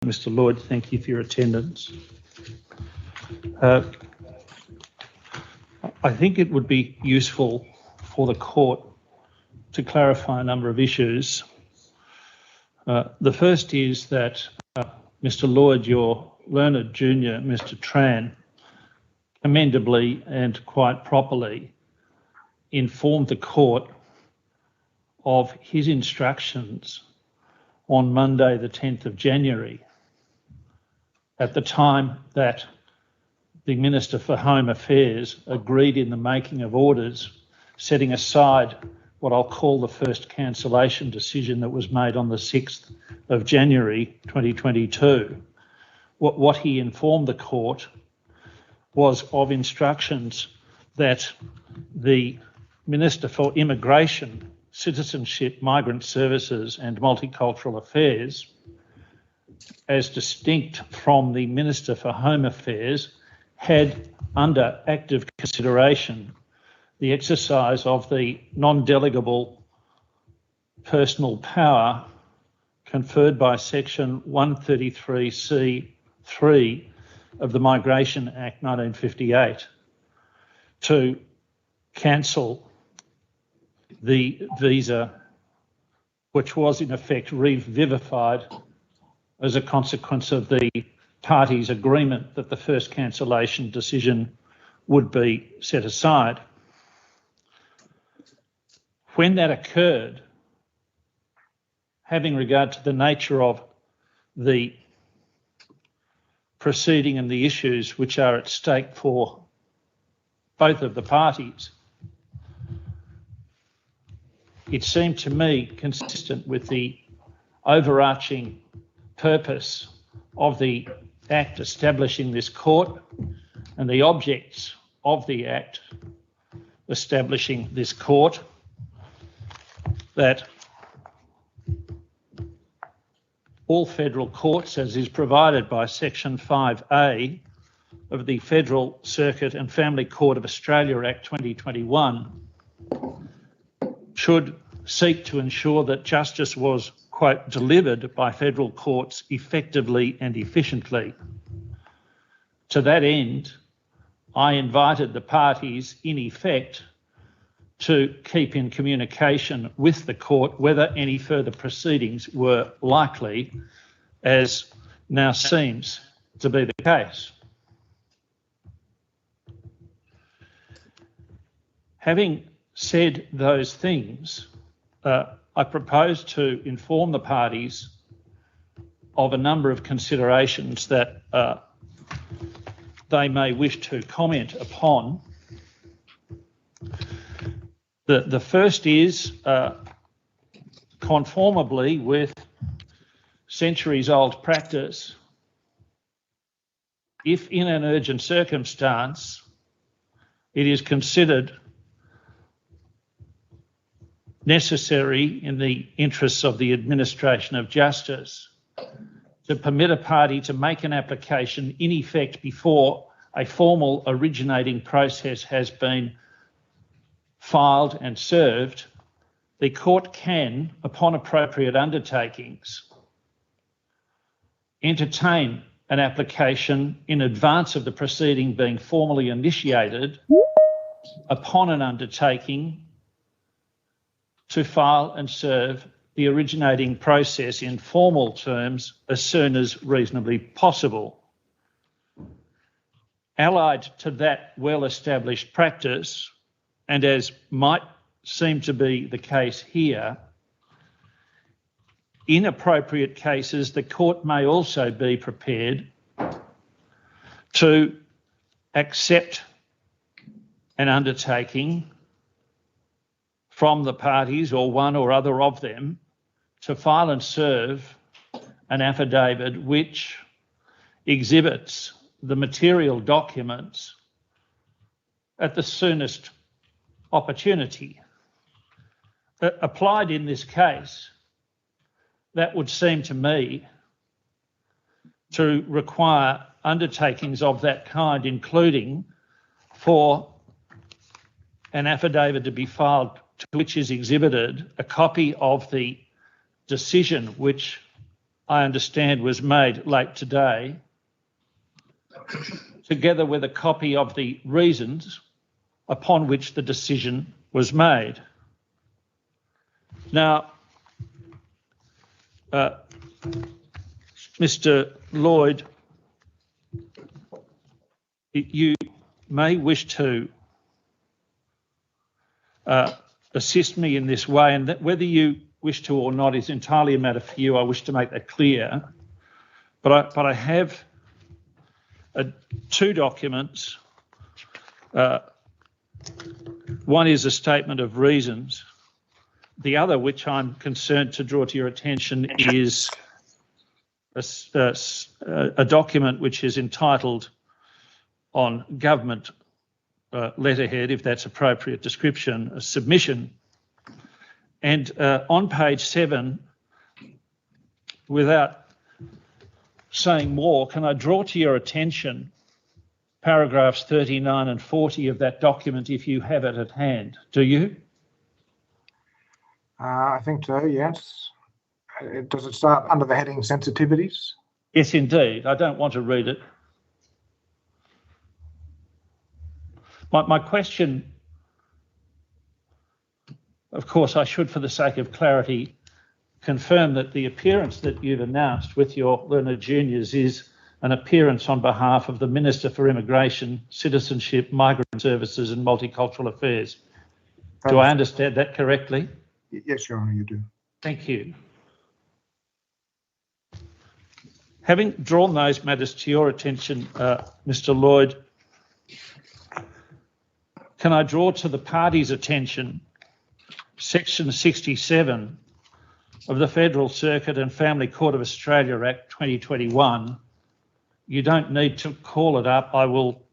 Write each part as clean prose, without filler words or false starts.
Mr. Lloyd, thank you for your attendance. I think it would be useful for the court to clarify a number of issues. The first is that Mr. Lloyd, your learned junior, Mr. Tran, commendably and quite properly informed the court of his instructions on Monday the 10th of January, at the time that the Minister for Home Affairs agreed in the making of orders, setting aside what I'll call the first cancellation decision that was made on the 6th of January 2022. What he informed the court was of instructions that the Minister for Immigration, Citizenship, Migrant Services and Multicultural Affairs, as distinct from the Minister for Home Affairs, had under active consideration the exercise of the non-delegable personal power conferred by Section 133C(3) of the Migration Act 1958 to cancel the visa, which was in effect revivified as a consequence of the parties' agreement that the first cancellation decision would be set aside. When that occurred, having regard to the nature of the proceeding and the issues which are at stake for both of the parties, it seemed to me consistent with the overarching purpose of the Act establishing this court and the objects of the Act establishing this court that all federal courts, as is provided by Section 5A of the Federal Circuit and Family Court of Australia Act 2021, should seek to ensure that justice was, quote, delivered by federal courts effectively and efficiently. To that end, I invited the parties, in effect, to keep in communication with the court whether any further proceedings were likely, as now seems to be the case. Having said those things, I propose to inform the parties of a number of considerations that they may wish to comment upon. The first is, conformably with centuries-old practice, if in an urgent circumstance it is considered necessary in the interests of the administration of justice to permit a party to make an application in effect before a formal originating process has been filed and served, the court can, upon appropriate undertakings, entertain an application in advance of the proceeding being formally initiated upon an undertaking to file and serve the originating process in formal terms as soon as reasonably possible. Allied to that well-established practice, and as might seem to be the case here, in appropriate cases, the court may also be prepared to accept an undertaking from the parties or one or other of them to file and serve an affidavit which exhibits the material documents at the soonest opportunity. Applied in this case, that would seem to me to require undertakings of that kind, including for an affidavit to be filed to which is exhibited a copy of the decision which I understand was made late today, together with a copy of the reasons upon which the decision was made. Now, Mr. Lloyd, you may wish to assist me in this way, and that whether you wish to or not is entirely a matter for you. I wish to make that clear. But I have two documents. One is a statement of reasons. The other, which I'm concerned to draw to your attention, is a document which is entitled on government letterhead, if that's appropriate description, a submission. And on page 7, without saying more, can I draw to your attention paragraphs 39 and 40 of that document, if you have it at hand? Do you? I think so, yes. Does it start under the heading sensitivities? Yes, indeed. I don't want to read it. My question, of course, I should, for the sake of clarity, confirm that the appearance that you've announced with your learned juniors is an appearance on behalf of the Minister for Immigration, Citizenship, Migrant Services and Multicultural Affairs. Do I understand that correctly? Yes, Your Honour, you do. Thank you. Having drawn those matters to your attention, Mr. Lloyd, can I draw to the party's attention Section 67 of the Federal Circuit and Family Court of Australia Act 2021? You don't need to call it up. I will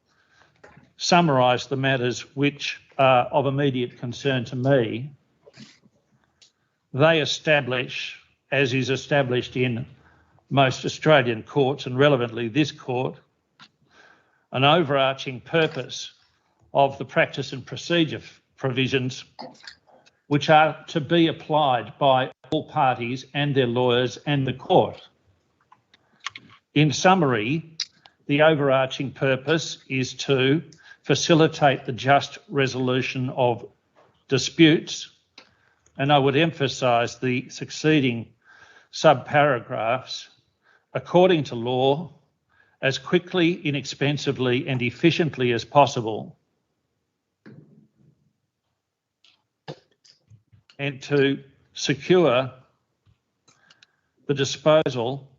summarise the matters which are of immediate concern to me. They establish, as is established in most Australian courts and relevantly this court, an overarching purpose of the practice and procedure provisions which are to be applied by all parties and their lawyers and the court. In summary, the overarching purpose is to facilitate the just resolution of disputes, and I would emphasise the succeeding subparagraphs, according to law, as quickly, inexpensively and efficiently as possible, and to secure the disposal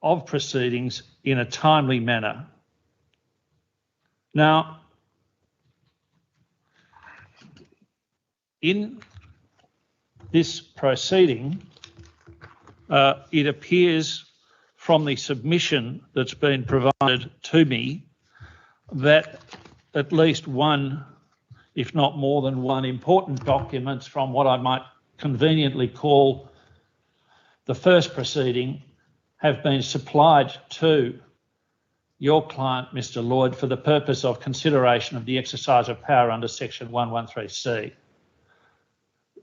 of proceedings in a timely manner. Now, in this proceeding, it appears from the submission that's been provided to me that at least one, if not more than one, important documents from what I might conveniently call the first proceeding have been supplied to your client, Mr. Lloyd, for the purpose of consideration of the exercise of power under Section 113C.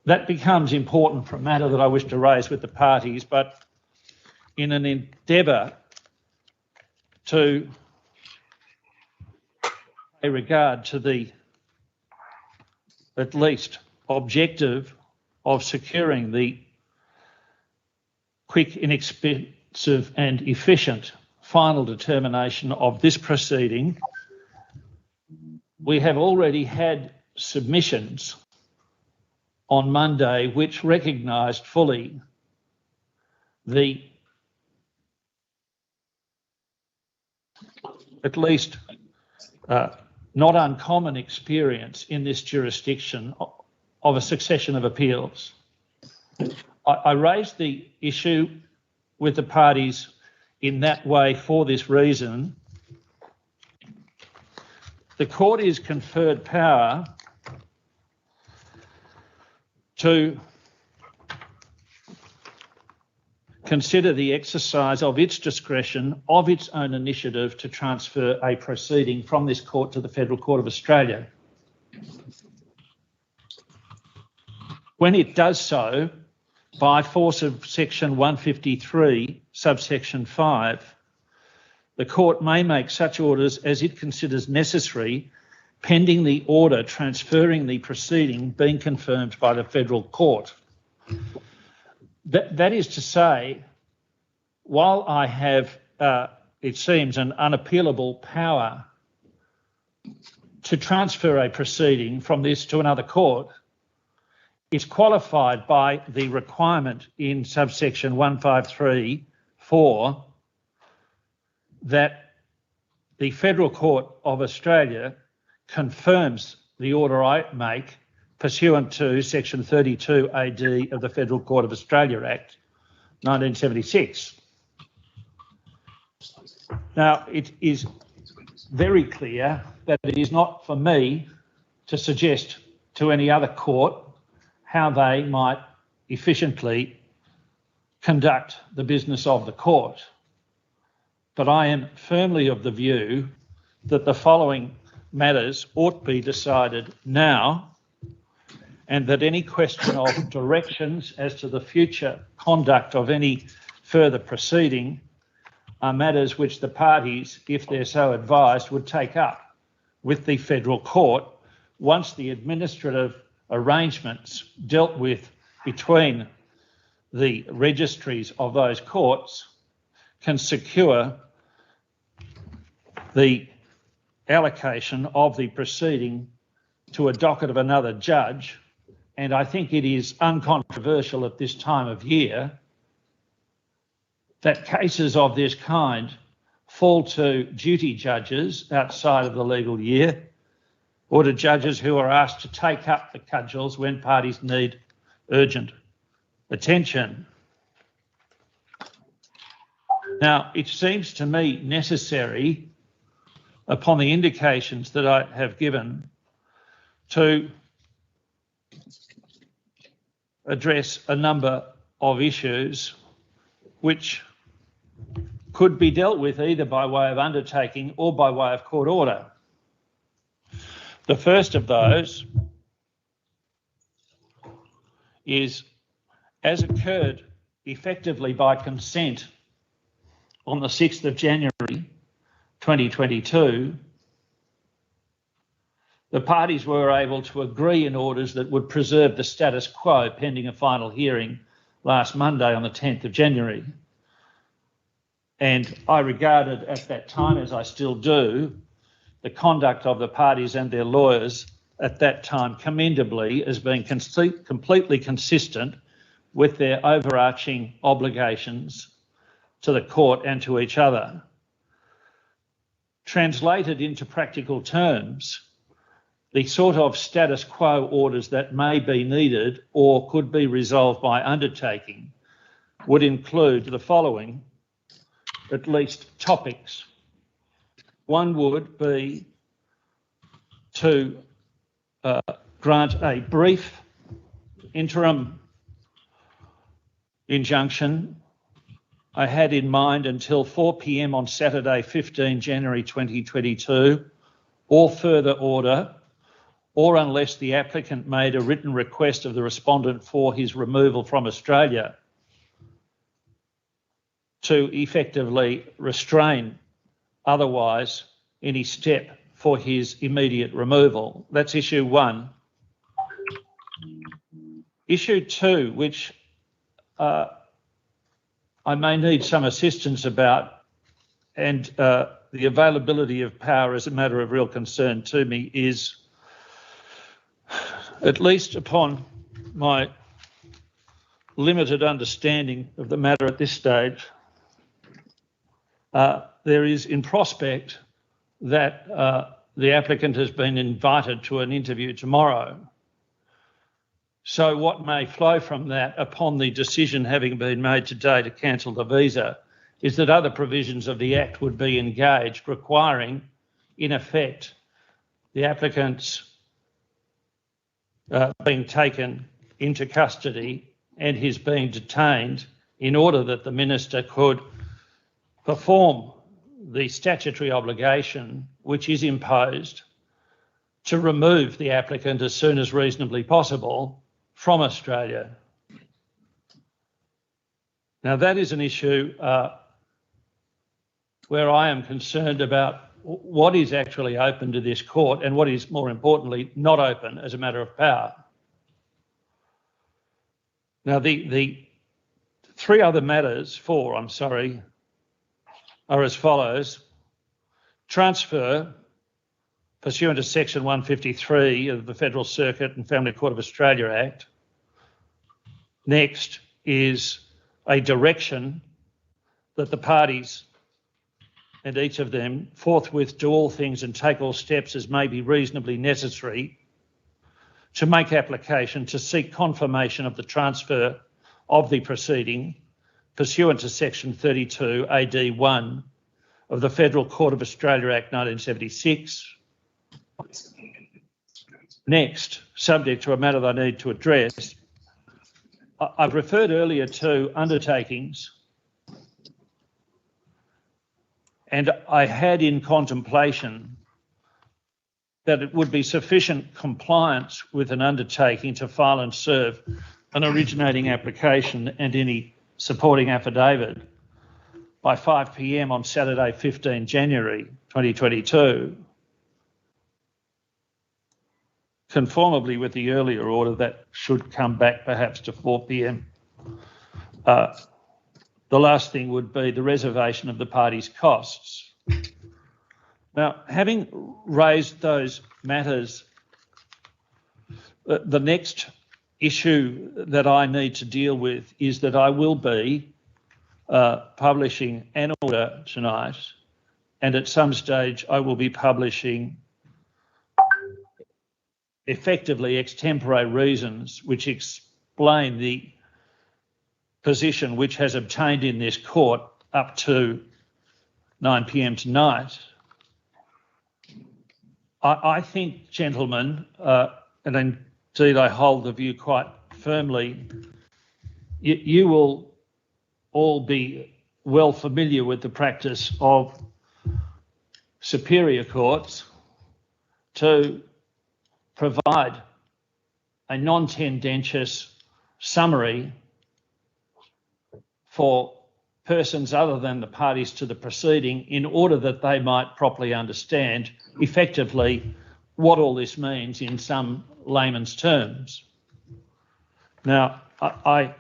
That becomes important for a matter that I wish to raise with the parties, but in an endeavour to pay regard to the at least objective of securing the quick, inexpensive and efficient final determination of this proceeding, we have already had submissions on Monday which recognised fully the at least not uncommon experience in this jurisdiction of a succession of appeals. I raised the issue with the parties in that way for this reason. The court is conferred power to consider the exercise of its discretion, of its own initiative, to transfer a proceeding from this court to the Federal Court of Australia. When it does so, by force of section 153, subsection 5, the court may make such orders as it considers necessary pending the order transferring the proceeding being confirmed by the federal court. That is to say, while I have, it seems, an unappealable power to transfer a proceeding from this to another court, it's qualified by the requirement in subsection 153(4) that the Federal Court of Australia confirms the order I make pursuant to section 32 AD of the Federal Court of Australia Act 1976. Now, it is very clear that it is not for me to suggest to any other court how they might efficiently conduct the business of the court. But I am firmly of the view that the following matters ought to be decided now, and that any question of directions as to the future conduct of any further proceeding are matters which the parties, if they're so advised, would take up with the federal court once the administrative arrangements dealt with between the registries of those courts can secure the allocation of the proceeding to a docket of another judge. And I think it is uncontroversial at this time of year that cases of this kind fall to duty judges outside of the legal year, or to judges who are asked to take up the cudgels when parties need urgent attention. Now, it seems to me necessary, upon the indications that I have given, to address a number of issues which could be dealt with either by way of undertaking or by way of court order. The first of those is, as occurred effectively by consent on the 6th of January 2022, the parties were able to agree in orders that would preserve the status quo pending a final hearing last Monday on the 10th of January. And I regarded at that time, as I still do, the conduct of the parties and their lawyers at that time commendably as being completely consistent with their overarching obligations to the court and to each other. Translated into practical terms, the sort of status quo orders that may be needed or could be resolved by undertaking would include the following, at least topics. One would be to grant a brief interim injunction. I had in mind until 4 p.m. on Saturday, 15 January 2022, or further order, or unless the applicant made a written request of the respondent for his removal from Australia, to effectively restrain otherwise any step for his immediate removal. That's issue one. Issue two, which I may need some assistance about, and the availability of power is a matter of real concern to me, is, at least upon my limited understanding of the matter at this stage, there is in prospect that the applicant has been invited to an interview tomorrow. So what may flow from that, upon the decision having been made today to cancel the visa, is that other provisions of the Act would be engaged, requiring, in effect, the applicant's being taken into custody and his being detained in order that the minister could perform the statutory obligation which is imposed to remove the applicant as soon as reasonably possible from Australia. Now that is an issue where I am concerned about what is actually open to this court and what is, more importantly, not open as a matter of power. Now the four, are as follows. Transfer pursuant to Section 153 of the Federal Circuit and Family Court of Australia Act. Next is a direction that the parties and each of them forthwith do all things and take all steps as may be reasonably necessary to make application to seek confirmation of the transfer of the proceeding pursuant to Section 32 AD 1 of the Federal Court of Australia Act 1976. Next, subject to a matter that I need to address, I've referred earlier to undertakings, and I had in contemplation that it would be sufficient compliance with an undertaking to file and serve an originating application and any supporting affidavit by 5 p.m. on Saturday, 15 January 2022. Conformably with the earlier order, that should come back perhaps to 4 p.m. The last thing would be the reservation of the parties' costs. Now, having raised those matters, the next issue that I need to deal with is that I will be publishing an order tonight, and at some stage I will be publishing effectively extempore reasons which explain the position which has obtained in this court up to 9 p.m. tonight. I think, gentlemen, and indeed I hold the view quite firmly, you will all be well familiar with the practice of superior courts to provide a non-tendentious summary for persons other than the parties to the proceeding in order that they might properly understand effectively what all this means in some layman's terms. Now, I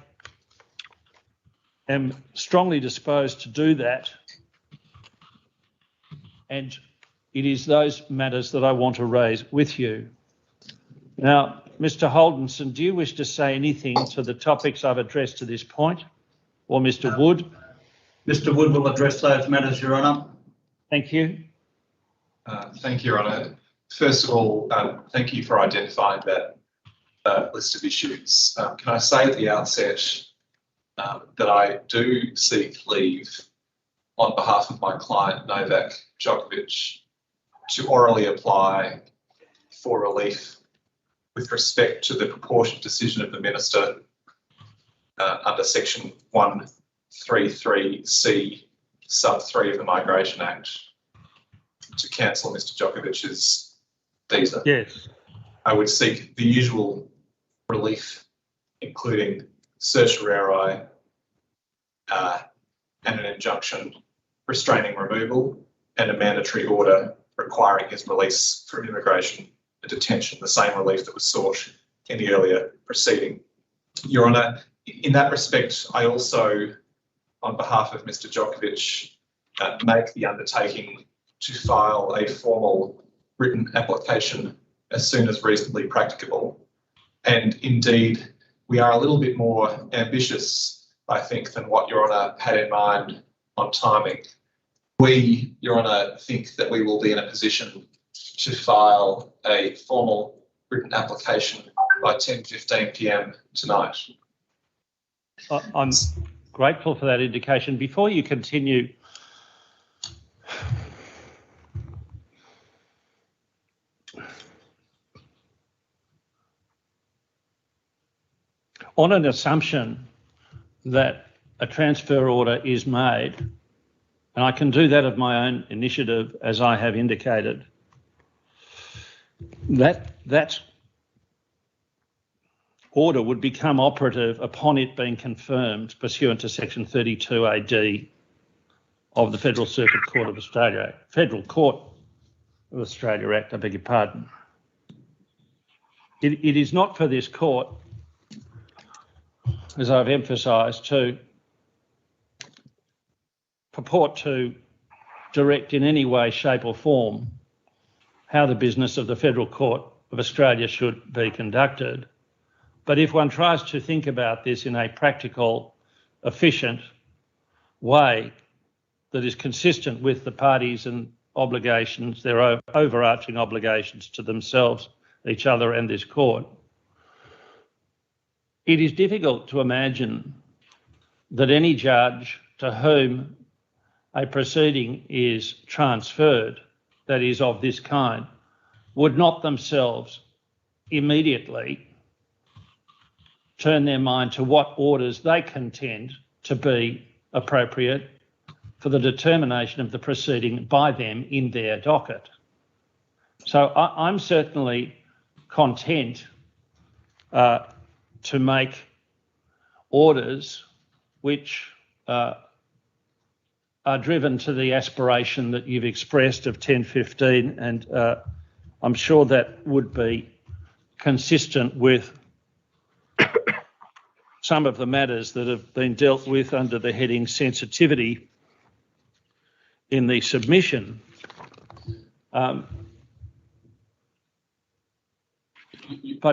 am strongly disposed to do that, and it is those matters that I want to raise with you. Now, Mr. Holdenson, do you wish to say anything to the topics I've addressed to this point? Or Mr. Wood? Mr. Wood will address those matters, Your Honour. Thank you. Thank you, Your Honour. First of all, thank you for identifying that list of issues. Can I say at the outset that I do seek leave on behalf of my client, NOVAK DJOKOVIC, to orally apply for relief with respect to the purported decision of the Minister under Section 133C sub 3 of the Migration Act to cancel Mr. Djokovic's visa. Yes. I would seek the usual relief, including certiorari and an injunction restraining removal and a mandatory order requiring his release from immigration and detention, the same relief that was sought in the earlier proceeding. Your Honour, in that respect, I also, on behalf of Mr. Djokovic, make the undertaking to file a formal written application as soon as reasonably practicable. And indeed, we are a little bit more ambitious, I think, than what Your Honour had in mind on timing. We, Your Honour, think that we will be in a position to file a formal written application by 10:15 p.m. tonight. I'm grateful for that indication. Before you continue, on an assumption that a transfer order is made, and I can do that of my own initiative, as I have indicated, that order would become operative upon it being confirmed pursuant to section 32AD of the Federal Circuit Court of Australia, Federal Court of Australia Act, I beg your pardon. It is not for this court, as I've emphasised, to purport to direct in any way, shape or form how the business of the Federal Court of Australia should be conducted. But if one tries to think about this in a practical, efficient way that is consistent with the parties and obligations, their overarching obligations to themselves, each other and this court, it is difficult to imagine that any judge to whom a proceeding is transferred that is of this kind would not themselves immediately turn their mind to what orders they contend to be appropriate for the determination of the proceeding by them in their docket. So I'm certainly content to make orders which are driven to the aspiration that you've expressed of 1015, and I'm sure that would be consistent with some of the matters that have been dealt with under the heading sensitivity in the submission. But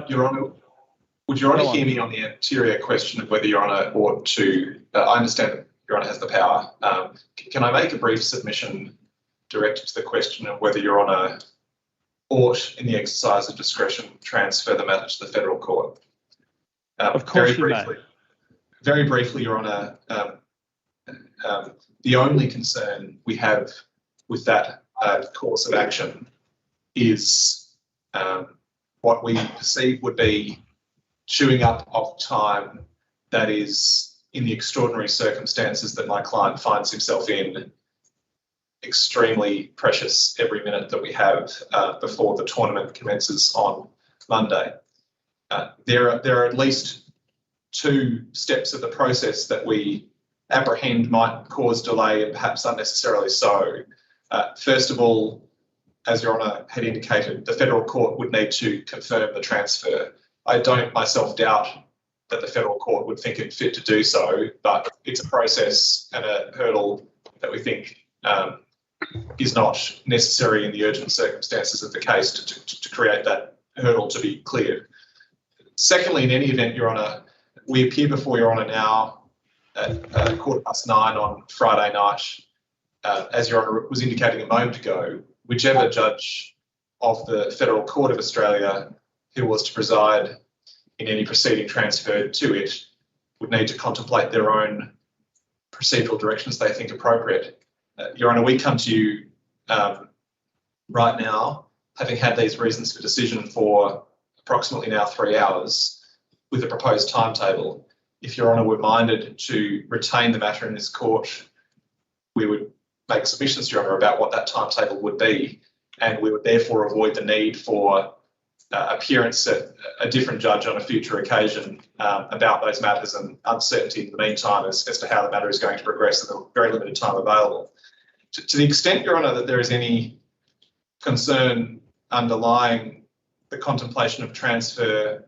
Your Honour, would Your Honour hear me on the anterior question of whether Your Honour ought to, I understand that Your Honour has the power. Can I make a brief submission directed to the question of whether Your Honour ought, in the exercise of discretion, transfer the matter to the Federal Court? Of course you may. Very briefly, Your Honour, the only concern we have with that course of action is what we perceive would be chewing up of time that is, in the extraordinary circumstances that my client finds himself in, extremely precious every minute that we have before the tournament commences on Monday. There are at least two steps of the process that we apprehend might cause delay and perhaps unnecessarily so. First of all, as Your Honour had indicated, the Federal Court would need to confirm the transfer. I don't myself doubt that the Federal Court would think it fit to do so, but it's a process and a hurdle that we think is not necessary in the urgent circumstances of the case to create that hurdle to be cleared. Secondly, in any event, Your Honour, we appear before Your Honour now at 9:15 on Friday night. As Your Honour was indicating a moment ago, whichever judge of the Federal Court of Australia who was to preside in any proceeding transferred to it would need to contemplate their own procedural directions they think appropriate. Your Honour, we come to you right now, having had these reasons for decision for approximately now 3 hours, with a proposed timetable. If Your Honour were minded to retain the matter in this court, we would make submissions to Your Honour about what that timetable would be, and we would therefore avoid the need for appearance at a different judge on a future occasion about those matters, and uncertainty in the meantime as to how the matter is going to progress in the very limited time available. To the extent, Your Honour, that there is any concern underlying the contemplation of transfer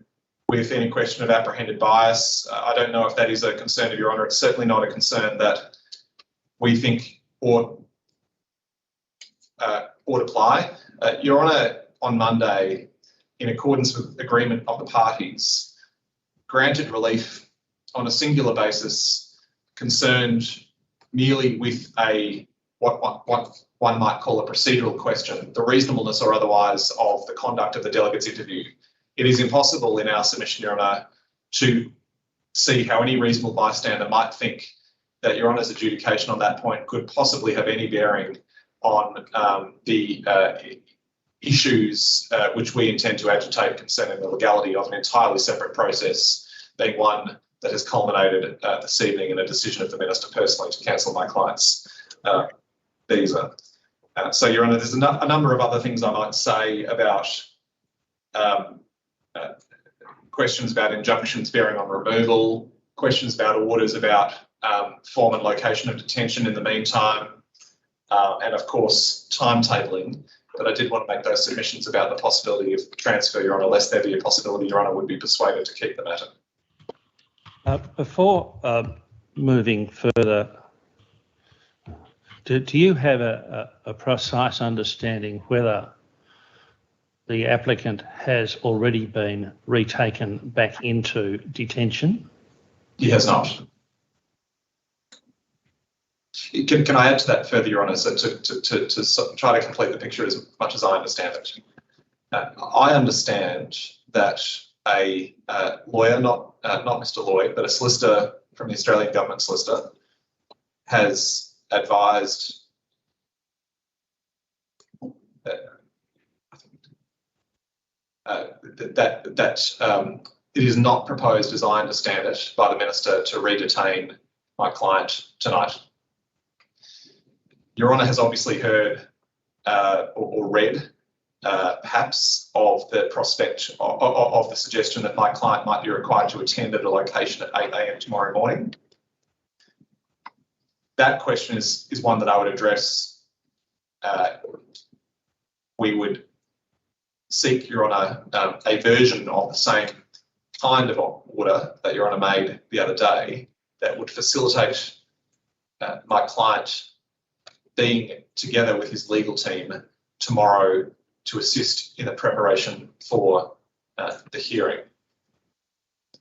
with any question of apprehended bias, I don't know if that is a concern of Your Honour. It's certainly not a concern that we think ought apply. Your Honour, on Monday, in accordance with agreement of the parties, granted relief on a singular basis concerned merely with what one might call a procedural question, the reasonableness or otherwise of the conduct of the delegate's interview. It is impossible in our submission, Your Honour, to see how any reasonable bystander might think that Your Honour's adjudication on that point could possibly have any bearing on the issues which we intend to agitate concerning the legality of an entirely separate process, being one that has culminated this evening in a decision of the Minister personally to cancel my client's visa. So, Your Honour, there's a number of other things I might say about questions about injunctions bearing on removal, questions about orders about form and location of detention in the meantime, and of course timetabling. But I did want to make those submissions about the possibility of transfer, Your Honour, lest there be a possibility Your Honour would be persuaded to keep the matter. Before moving further, do you have a precise understanding whether the applicant has already been retaken back into detention? He has not. Can I add to that further, Your Honour, so to try to complete the picture as much as I understand it? I understand that a lawyer, not Mr. Lloyd, but a solicitor from the Australian Government Solicitor has advised that it is not proposed, as I understand it, by the Minister to re-detain my client tonight. Your Honour has obviously heard or read perhaps of the prospect of the suggestion that my client might be required to attend at a location at 8 a.m. tomorrow morning. That question is one that I would address. We would seek, Your Honour, a version of the same kind of order that Your Honour made the other day that would facilitate my client being together with his legal team tomorrow to assist in the preparation for the hearing.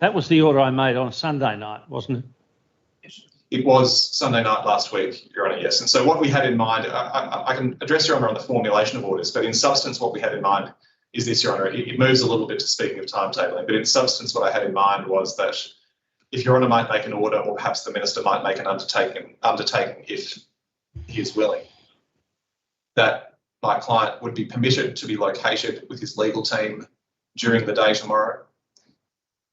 That was the order I made on Sunday night, wasn't it? It was Sunday night last week, Your Honour, yes. And so what we had in mind, I can address Your Honour on the formulation of orders, but in substance what we had in mind is this, Your Honour. It moves a little bit to speaking of timetabling, but in substance what I had in mind was that if Your Honour might make an order, or perhaps the Minister might make an undertaking if he is willing, that my client would be permitted to be located with his legal team during the day tomorrow,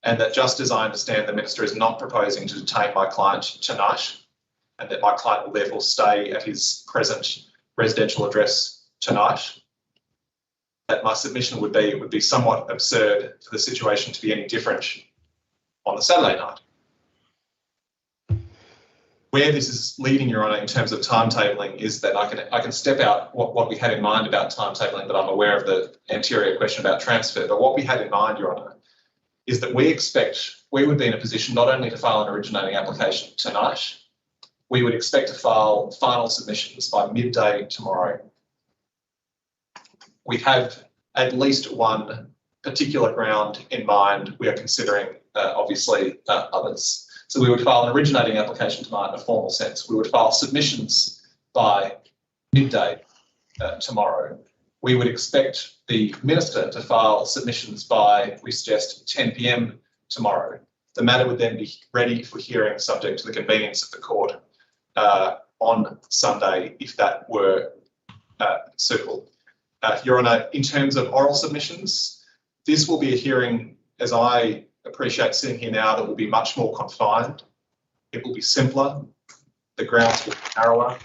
and that just as I understand the Minister is not proposing to detain my client tonight, and that my client will therefore stay at his present residential address tonight, that my submission would be it would be somewhat absurd for the situation to be any different on the Saturday night. Where this is leading, Your Honour, in terms of timetabling is that I can step out what we had in mind about timetabling, but I'm aware of the anterior question about transfer. But what we had in mind, Your Honour, is that we would be in a position not only to file an originating application tonight, we would expect to file final submissions by midday tomorrow. We have at least one particular ground in mind. We are considering, obviously, others. So we would file an originating application tonight in a formal sense. We would file submissions by midday tomorrow. We would expect the Minister to file submissions by, we suggest, 10 p.m. tomorrow. The matter would then be ready for hearing subject to the convenience of the court on Sunday, if that were suitable. Your Honour, in terms of oral submissions, this will be a hearing, as I appreciate sitting here now, that will be much more confined. It will be simpler. The grounds will be narrower.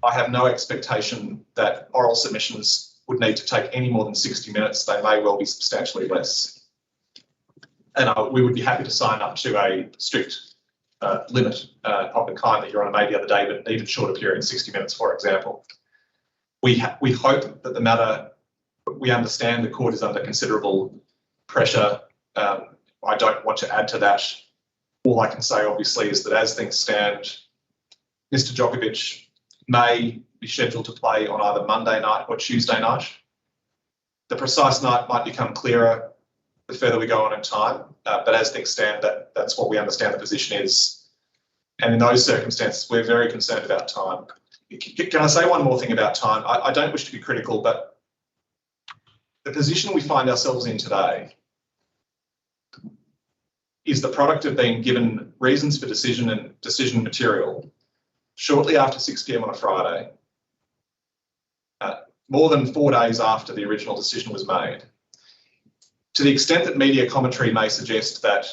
I have no expectation that oral submissions would need to take any more than 60 minutes. They may well be substantially less. And we would be happy to sign up to a strict limit of the kind that Your Honour made the other day, but an even shorter period, 60 minutes, for example. We hope that the matter, we understand the court is under considerable pressure. I don't want to add to that. All I can say, obviously, is that as things stand, Mr. Djokovic may be scheduled to play on either Monday night or Tuesday night. The precise night might become clearer the further we go on in time, but as things stand, that's what we understand the position is. And in those circumstances, we're very concerned about time. Can I say one more thing about time? I don't wish to be critical, but the position we find ourselves in today is the product of being given reasons for decision and decision material shortly after 6 p.m. on a Friday, more than 4 days after the original decision was made. To the extent that media commentary may suggest that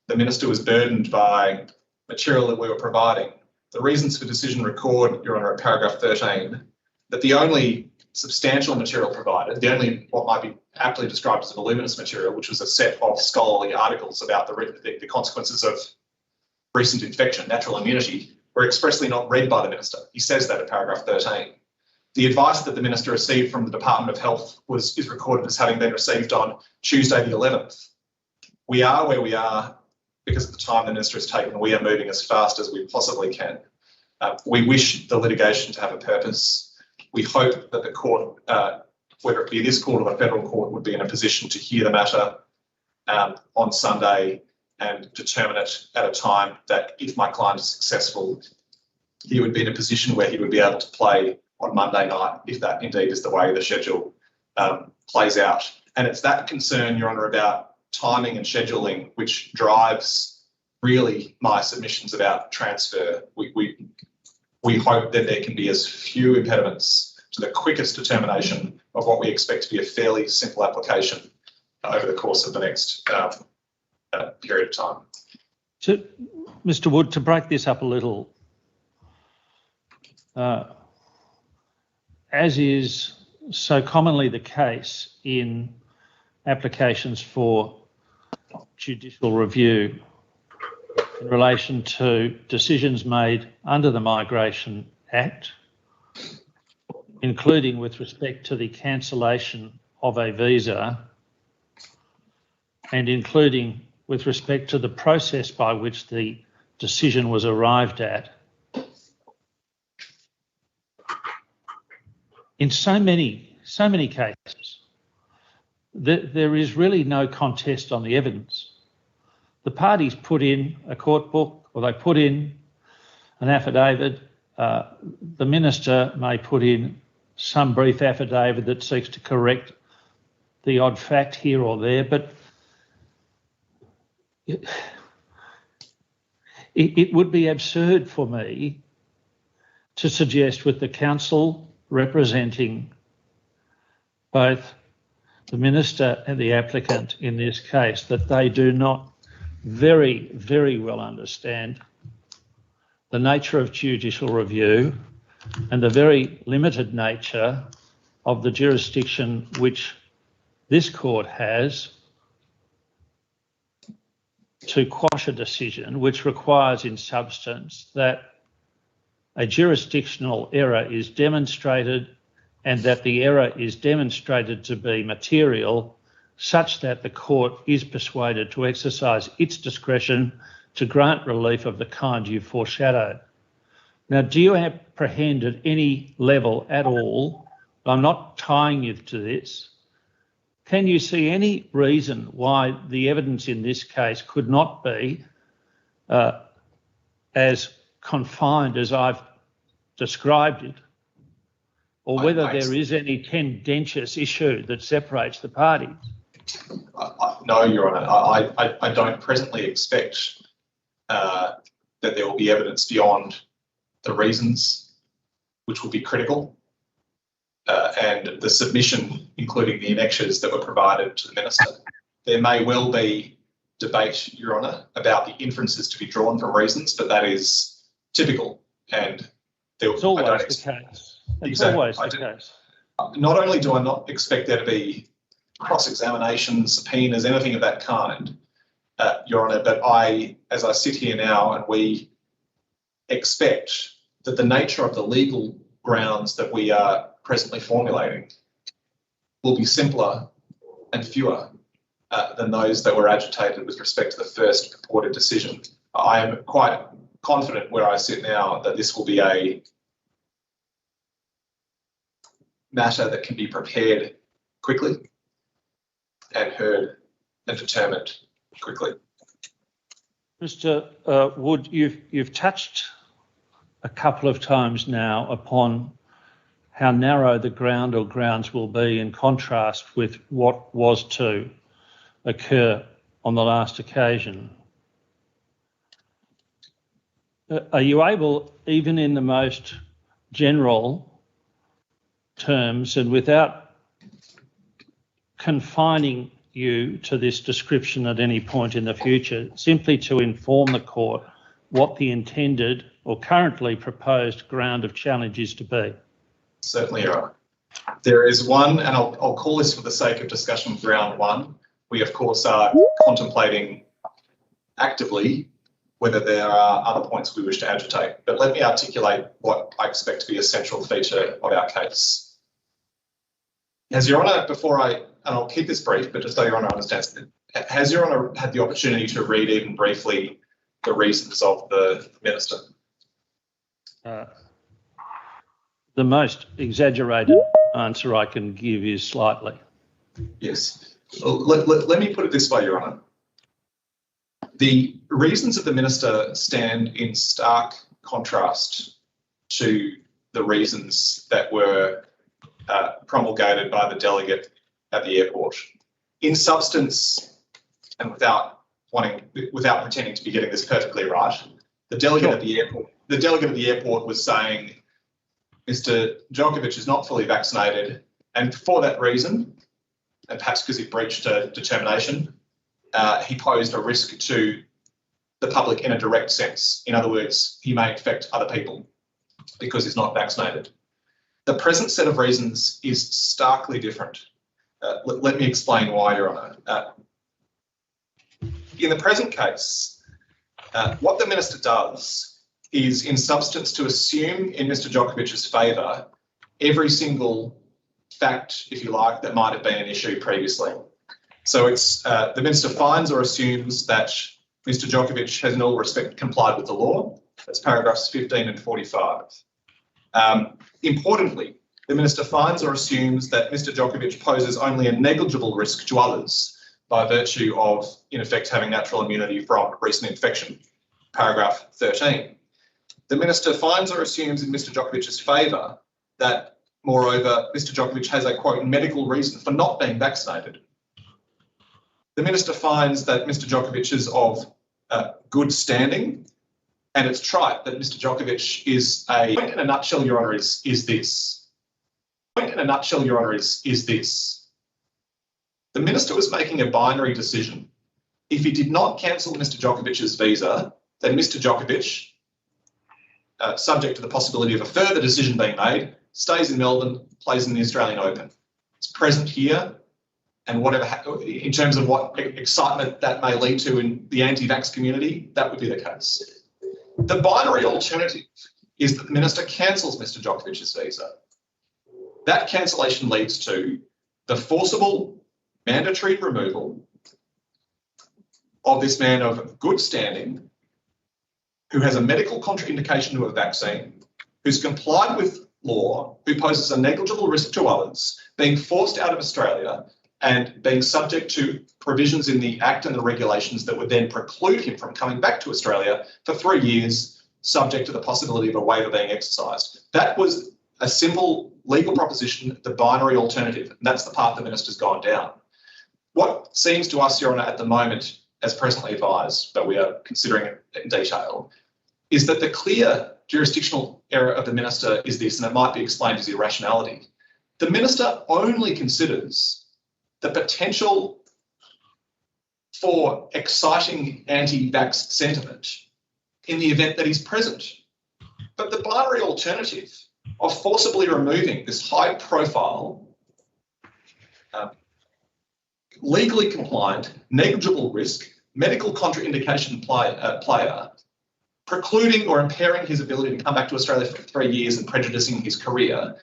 the Minister was burdened by material that we were providing, the reasons for decision record, Your Honour, at paragraph 13, that the only substantial material provided, the only what might be aptly described as a voluminous material, which was a set of scholarly articles about the consequences of recent infection, natural immunity, were expressly not read by the Minister. He says that in paragraph 13. The advice that the Minister received from the Department of Health is recorded as having been received on Tuesday the 11th. We are where we are because of the time the Minister has taken. We are moving as fast as we possibly can. We wish the litigation to have a purpose. We hope that the court, whether it be this court or the federal court, would be in a position to hear the matter on Sunday and determine it at a time that, if my client is successful, he would be in a position where he would be able to play on Monday night, if that indeed is the way the schedule plays out. And it's that concern, Your Honour, about timing and scheduling which drives really my submissions about transfer. We hope that there can be as few impediments to the quickest determination of what we expect to be a fairly simple application over the course of the next period of time. To Mr. Wood, to break this up a little, as is so commonly the case in applications for judicial review in relation to decisions made under the Migration Act, including with respect to the cancellation of a visa and including with respect to the process by which the decision was arrived at, in so many cases, there is really no contest on the evidence. The parties put in a court book, or they put in an affidavit. The Minister may put in some brief affidavit that seeks to correct the odd fact here or there, but it would be absurd for me to suggest, with the counsel representing both the Minister and the applicant in this case, that they do not very, very well understand the nature of judicial review and the very limited nature of the jurisdiction which this court has to quash a decision, which requires in substance that a jurisdictional error is demonstrated and that the error is demonstrated to be material such that the court is persuaded to exercise its discretion to grant relief of the kind you foreshadowed. Now, do you apprehend at any level at all, I'm not tying you to this, can you see any reason why the evidence in this case could not be as confined as I've described it, or whether there is any tendentious issue that separates the parties? No, Your Honour, I don't presently expect that there will be evidence beyond the reasons which will be critical and the submission, including the annexures that were provided to the Minister. There may well be debate, Your Honour, about the inferences to be drawn from reasons, but that is typical, and it's always the case. It's always the case. Not only do I not expect there to be cross-examinations, subpoenas, anything of that kind, Your Honour, but as I sit here now, and we expect that the nature of the legal grounds that we are presently formulating will be simpler and fewer than those that were agitated with respect to the first purported decision. I am quite confident where I sit now that this will be a matter that can be prepared quickly and heard and determined quickly. Mr. Wood, you've touched a couple of times now upon how narrow the ground or grounds will be in contrast with what was to occur on the last occasion. Are you able, even in the most general terms and without confining you to this description at any point in the future, simply to inform the court what the intended or currently proposed ground of challenge is to be? Certainly, Your Honour. There is one, and I'll call this for the sake of discussion ground one. We, of course, are contemplating actively whether there are other points we wish to agitate. But let me articulate what I expect to be a central feature of our case. Has Your Honour, and I'll keep this brief, but just so Your Honour understands, has Your Honour had the opportunity to read even briefly the reasons of the Minister? The most exaggerated answer I can give is slightly. Yes. Let me put it this way, Your Honour. The reasons of the Minister stand in stark contrast to the reasons that were promulgated by the delegate at the airport. In substance, and without pretending to be getting this perfectly right, the delegate at the airport was saying Mr. Djokovic is not fully vaccinated, and for that reason, and perhaps because he breached a determination, he posed a risk to the public in a direct sense. In other words, he may infect other people because he's not vaccinated. The present set of reasons is starkly different. Let me explain why, Your Honour. In the present case, what the Minister does is, in substance, to assume in Mr. Djokovic's favour every single fact, if you like, that might have been an issue previously. So it's the Minister finds or assumes that Mr. Djokovic has in all respect complied with the law. That's paragraphs 15 and 45. Importantly, the Minister finds or assumes that Mr. Djokovic poses only a negligible risk to others by virtue of, in effect, having natural immunity from recent infection, paragraph 13. The Minister finds or assumes in Mr. Djokovic's favour that, moreover, Mr. Djokovic has a, quote, medical reason for not being vaccinated. The Minister finds that Mr. Djokovic is of good standing, and it's trite that Mr. Djokovic is a... Point in a nutshell, Your Honour, is this. Point in a nutshell, Your Honour, is this. The Minister was making a binary decision. If he did not cancel Mr. Djokovic's visa, then Mr. Djokovic, subject to the possibility of a further decision being made, stays in Melbourne, plays in the Australian Open. It's present here, and whatever, in terms of what excitement that may lead to in the anti-vax community, that would be the case. The binary alternative is that the Minister cancels Mr. Djokovic's visa. That cancellation leads to the forcible mandatory removal of this man of good standing, who has a medical contraindication to a vaccine, who's complied with law, who poses a negligible risk to others, being forced out of Australia and being subject to provisions in the Act and the regulations that would then preclude him from coming back to Australia for 3 years, subject to the possibility of a waiver being exercised. That was a simple legal proposition, the binary alternative, and that's the path the Minister's gone down. What seems to us, Your Honour, at the moment, as presently advised, but we are considering it in detail, is that the clear jurisdictional error of the Minister is this, and it might be explained as irrationality. The Minister only considers the potential for exciting anti-vax sentiment in the event that he's present. But the binary alternative of forcibly removing this high-profile, legally compliant, negligible risk, medical contraindication player, precluding or impairing his ability to come back to Australia for 3 years and prejudicing his career,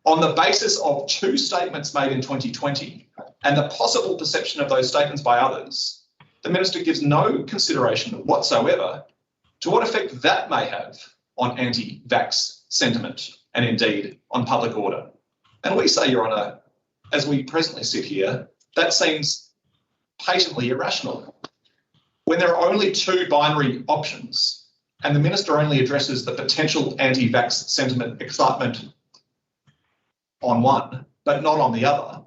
on the basis of 2 statements made in 2020 and the possible perception of those statements by others, the Minister gives no consideration whatsoever to what effect that may have on anti-vax sentiment and indeed on public order. And we say, Your Honour, as we presently sit here, that seems patently irrational. When there are only 2 binary options and the Minister only addresses the potential anti-vax sentiment excitement on one, but not on the other,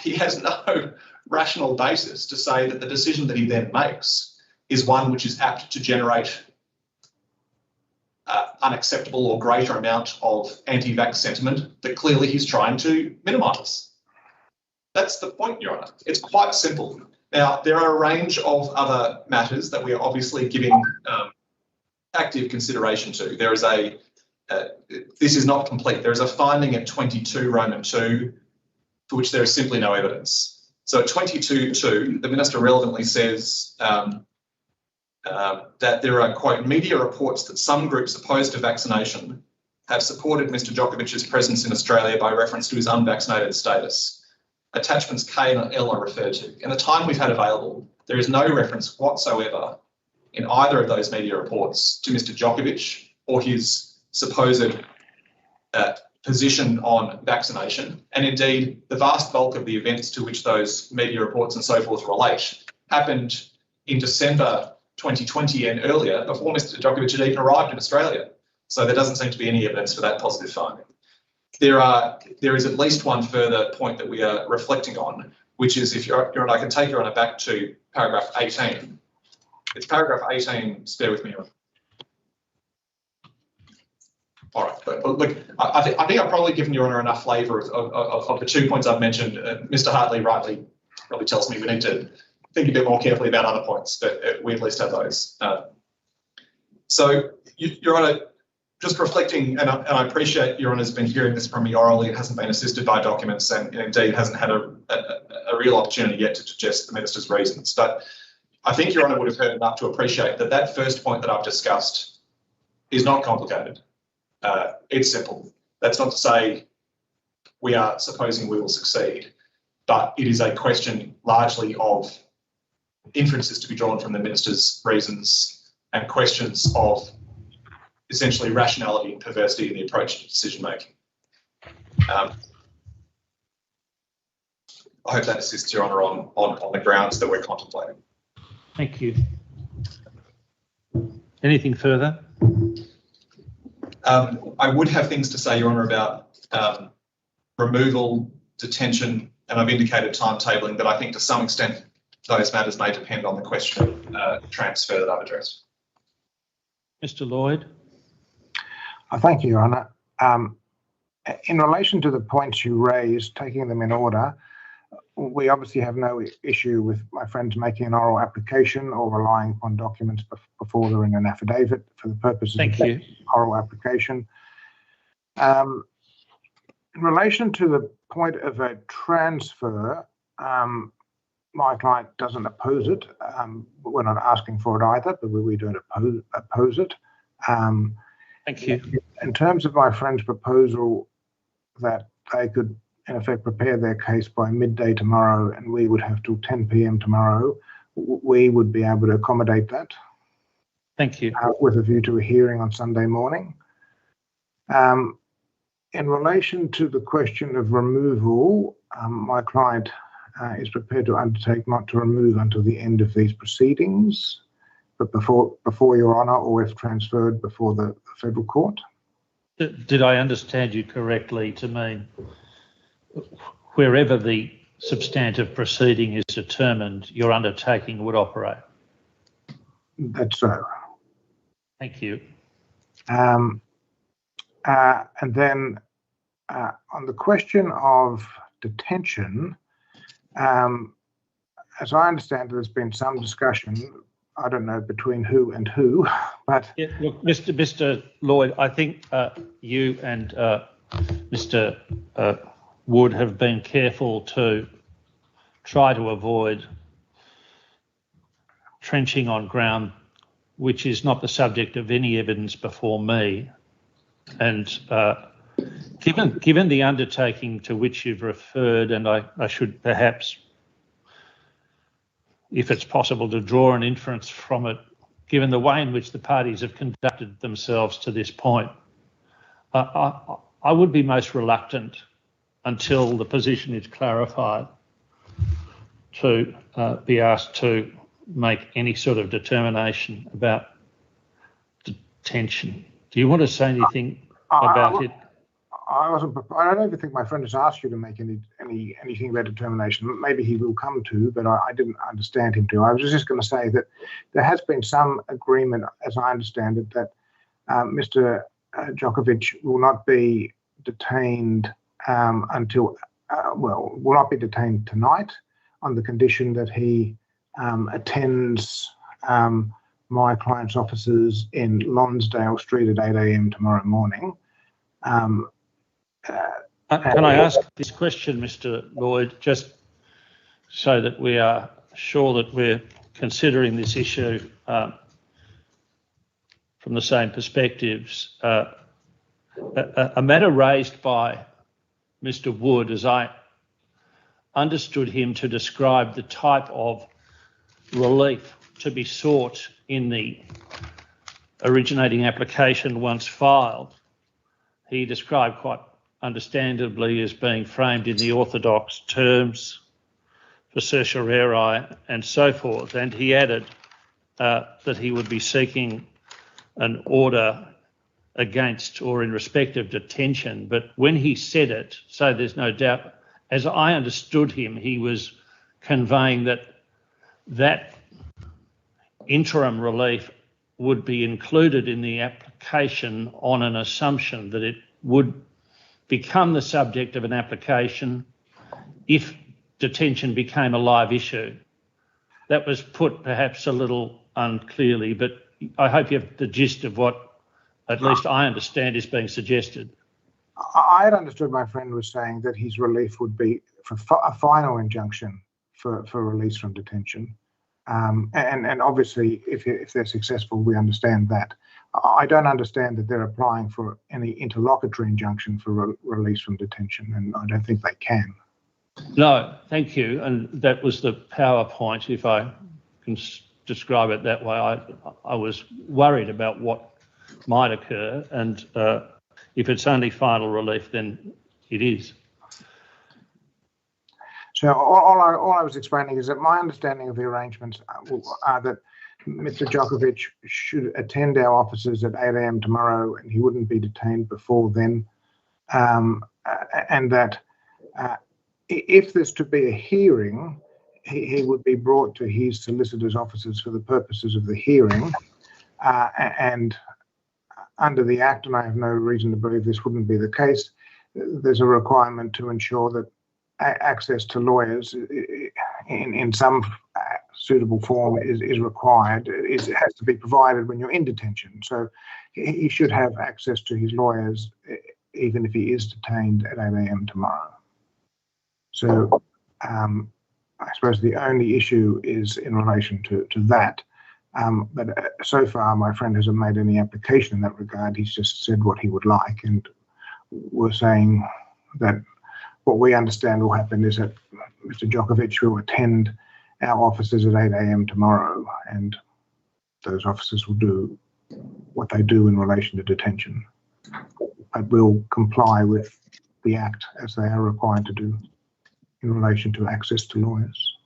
he has no rational basis to say that the decision that he then makes is one which is apt to generate unacceptable or greater amount of anti-vax sentiment that clearly he's trying to minimise. That's the point, Your Honour. It's quite simple. Now, there are a range of other matters that we are obviously giving active consideration to. There is a this is not complete. There is a finding at 22 Roman 2 for which there is simply no evidence. So at 22.2, the Minister relevantly says that there are, quote, media reports that some groups opposed to vaccination have supported Mr Djokovic's presence in Australia by reference to his unvaccinated status. Attachments K and L are referred to. In the time we've had available, there is no reference whatsoever in either of those media reports to Mr Djokovic or his supposed position on vaccination. And indeed, the vast bulk of the events to which those media reports and so forth relate happened in December 2020 and earlier, before Mr Djokovic had even arrived in Australia. So there doesn't seem to be any evidence for that positive finding. There is at least one further point that we are reflecting on, which is, if you're and I can take Your Honour back to paragraph 18. It's paragraph 18, just bear with me. All right, but look, I think I've probably given Your Honour enough flavour of the 2 points I've mentioned. Mr Hartley rightly probably tells me we need to think a bit more carefully about other points, but we at least have those. So, Your Honour, just reflecting, and I appreciate Your Honour's been hearing this from me orally. It hasn't been assisted by documents, and indeed hasn't had a real opportunity yet to digest the Minister's reasons. But I think Your Honour would have heard enough to appreciate that that first point that I've discussed is not complicated. It's simple. That's not to say we are supposing we will succeed, but it is a question largely of inferences to be drawn from the Minister's reasons and questions of essentially rationality and perversity in the approach to decision making. I hope that assists Your Honour on the grounds that we're contemplating. Thank you. Anything further? I would have things to say, Your Honour, about removal, detention, and I've indicated timetabling, but I think to some extent those matters may depend on the question of transfer that I've addressed. Mr Lloyd. Thank you, Your Honour. In relation to the points you raised, taking them in order, we obviously have no issue with my friends making an oral application or relying upon documents before they're in an affidavit for the purposes of the oral application. In relation to the point of a transfer, my client doesn't oppose it. We're not asking for it either, but we don't oppose it. Thank you. In terms of my friend's proposal that they could, in effect, prepare their case by midday tomorrow and we would have till 10 p.m. tomorrow, we would be able to accommodate that. Thank you. With a view to a hearing on Sunday morning. In relation to the question of removal, my client is prepared to undertake not to remove until the end of these proceedings, but before Your Honour, or if transferred before the federal court. Did I understand you correctly to mean wherever the substantive proceeding is determined, your undertaking would operate? That's so. Thank you. And then on the question of detention, as I understand, there's been some discussion, I don't know between who and who, but... Yeah, look, Mr Lloyd, I think you and Mr Wood have been careful to try to avoid trenching on ground which is not the subject of any evidence before me. And given the undertaking to which you've referred, and I should perhaps, if it's possible, to draw an inference from it, given the way in which the parties have conducted themselves to this point, I would be most reluctant until the position is clarified to be asked to make any sort of determination about detention. Do you want to say anything about it? I don't even think my friend has asked you to make anything about determination. Maybe he will come to, but I didn't understand him to. I was just going to say that there has been some agreement, as I understand it, that Mr. Djokovic will not be detained will not be detained tonight, on the condition that he attends my client's offices in Lonsdale Street at 8 a.m. tomorrow morning. Can I ask this question, Mr. Lloyd, just so that we are sure that we're considering this issue from the same perspectives? A matter raised by Mr. Wood, as I understood him to describe the type of relief to be sought in the originating application once filed, he described quite understandably as being framed in the orthodox terms for certiorari and so forth. And he added that he would be seeking an order against or in respect of detention. But when he said it, so there's no doubt, as I understood him, he was conveying that that interim relief would be included in the application on an assumption that it would become the subject of an application if detention became a live issue. That was put perhaps a little unclearly, but I hope you have the gist of what, at least I understand, is being suggested. I had understood my friend was saying that his relief would be for a final injunction for release from detention. And obviously, if they're successful, we understand that. I don't understand that they're applying for any interlocutory injunction for release from detention, and I don't think they can. No, thank you. And that was the PowerPoint, if I can describe it that way. I was worried about what might occur, and if it's only final relief, then it is. So all I was explaining is that my understanding of the arrangements are that Mr. Djokovic should attend our offices at 8 a.m. tomorrow, and he wouldn't be detained before then, and that if there's to be a hearing, he would be brought to his solicitor's offices for the purposes of the hearing, and under the Act, and I have no reason to believe this wouldn't be the case, there's a requirement to ensure that access to lawyers in some suitable form is required. It has to be provided when you're in detention. So he should have access to his lawyers even if he is detained at 8 a.m. tomorrow. So I suppose the only issue is in relation to that. But so far, my friend hasn't made any application in that regard. He's just said what he would like, and we're saying that what we understand will happen is that Mr. Djokovic will attend our offices at 8 a.m. tomorrow, and those officers will do what they do in relation to detention, but will comply with the Act as they are required to do in relation to access to lawyers.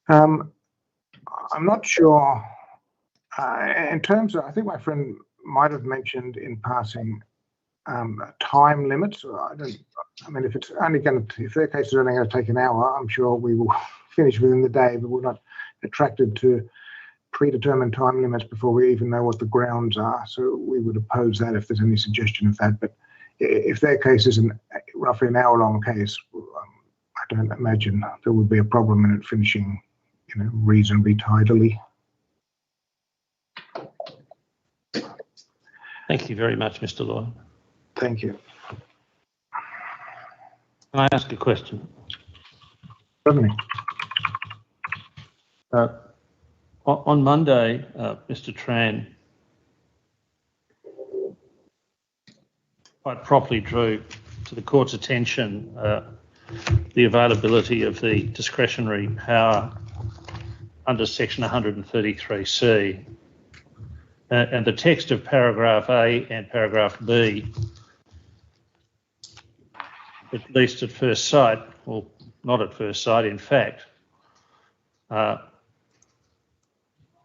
I'm not sure, in terms of, I think my friend might have mentioned in passing time limits. I mean, if their case is only going to take an hour, I'm sure we will finish within the day, but we're not attracted to predetermined time limits before we even know what the grounds are. So we would oppose that if there's any suggestion of that. But if their case is roughly an hour-long case, I don't imagine there would be a problem in it finishing, reasonably tidily. Thank you very much, Mr. Lloyd. Thank you. Can I ask a question? Certainly. On Monday, Mr. Tran quite properly drew to the court's attention the availability of the discretionary power under section 133C. And the text of paragraph A and paragraph B, at least at first sight, well, not at first sight, in fact,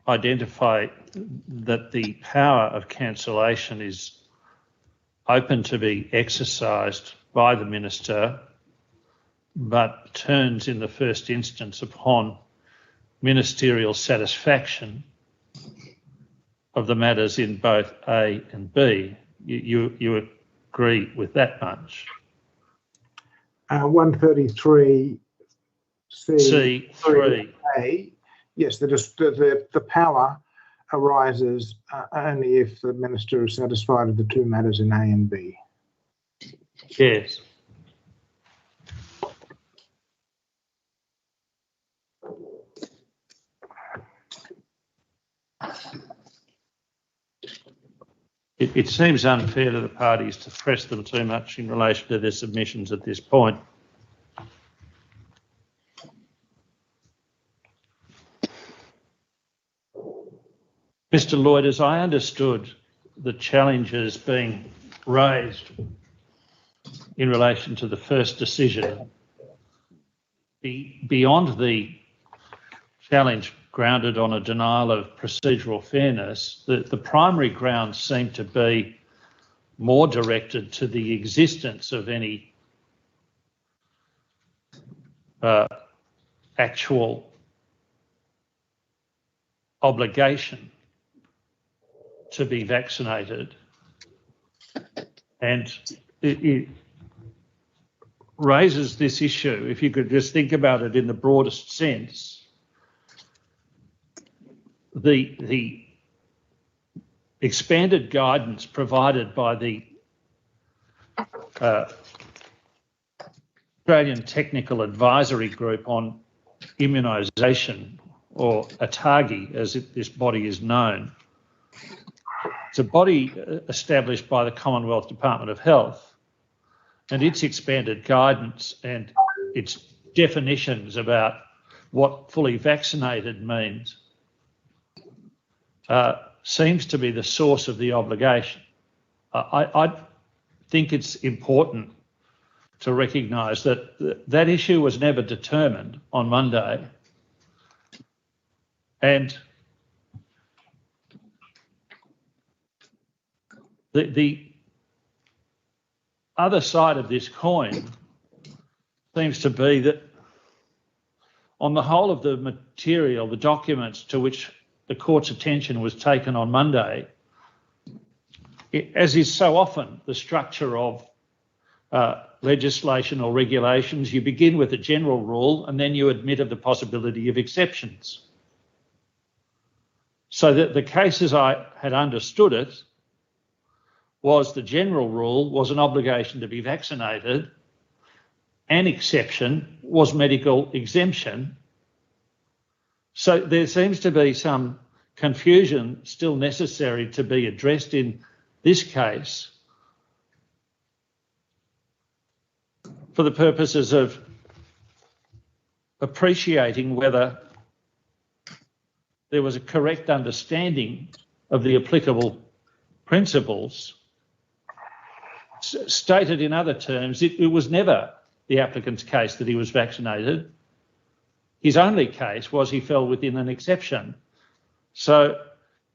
identify that the power of cancellation is open to be exercised by the minister, but turns in the first instance upon ministerial satisfaction of the matters in both A and B. You agree with that much? 133C3A Yes, the power arises only if the minister is satisfied of the two matters in A and B. Yes. It seems unfair to the parties to press them too much in relation to their submissions at this point. Mr. Lloyd, as I understood the challenges being raised in relation to the first decision, beyond the challenge grounded on a denial of procedural fairness, the primary grounds seem to be more directed to the existence of any actual obligation to be vaccinated, and it raises this issue, if you could just think about it in the broadest sense. The expanded guidance provided by the Australian Technical Advisory Group on Immunisation, or ATAGI as this body is known. It's a body established by the Commonwealth Department of Health, and its expanded guidance and its definitions about what fully vaccinated means seems to be the source of the obligation. I think it's important to recognise that that issue was never determined on Monday, and the other side of this coin seems to be that on the whole of the material, the documents to which the court's attention was taken on Monday, as is so often the structure of legislation or regulations, you begin with a general rule and then you admit of the possibility of exceptions. So that the case as I had understood it was the general rule was an obligation to be vaccinated, an exception was medical exemption. So there seems to be some confusion still necessary to be addressed in this case for the purposes of appreciating whether there was a correct understanding of the applicable principles. Stated in other terms, it was never the applicant's case that he was vaccinated. His only case was he fell within an exception. So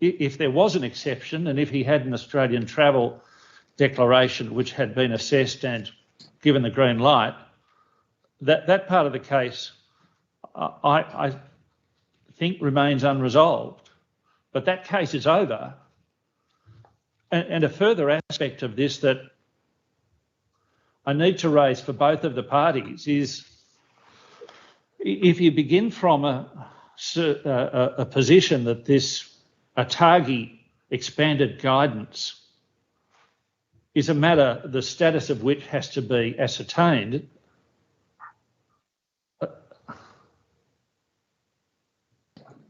if there was an exception, and if he had an Australian travel declaration which had been assessed and given the green light, that part of the case I think remains unresolved. But that case is over. And a further aspect of this that I need to raise for both of the parties is, if you begin from a position that this ATAGI expanded guidance is a matter the status of which has to be ascertained,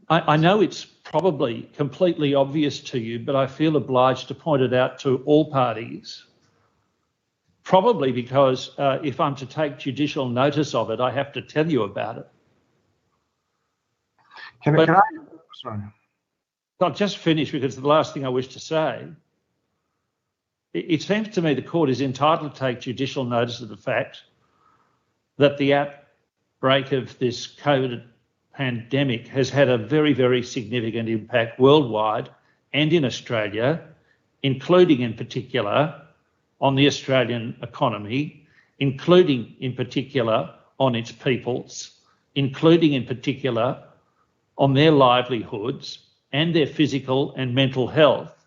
I know it's probably completely obvious to you, but I feel obliged to point it out to all parties. Probably because if I'm to take judicial notice of it, I have to tell you about it. Sorry. I'll just finish because the last thing I wish to say. It seems to me the court is entitled to take judicial notice of the fact that the outbreak of this COVID pandemic has had a very, very significant impact worldwide and in Australia, including in particular on the Australian economy, including in particular on its peoples, including in particular on their livelihoods and their physical and mental health,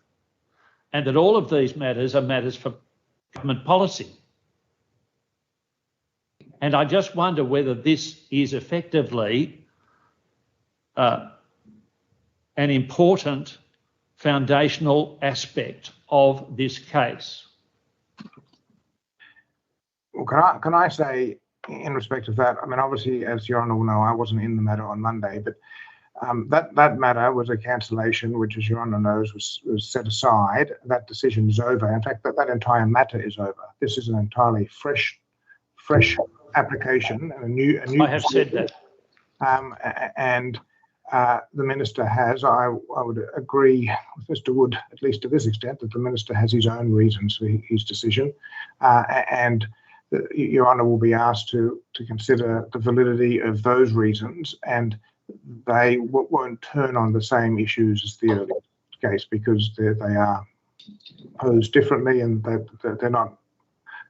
and that all of these matters are matters for government policy. And I just wonder whether this is effectively an important foundational aspect of this case. Well, can I say, in respect of that, I mean, obviously, as Your Honour will know, I wasn't in the matter on Monday, but that matter was a cancellation, which, as Your Honour knows, was set aside. That decision is over. In fact, that entire matter is over. This is an entirely fresh application and a new. I have said that. And the Minister has, I would agree with Mr Wood, at least to this extent, that the Minister has his own reasons for his decision. And Your Honour will be asked to consider the validity of those reasons, and they won't turn on the same issues as the earlier case, because they are posed differently, and they're not,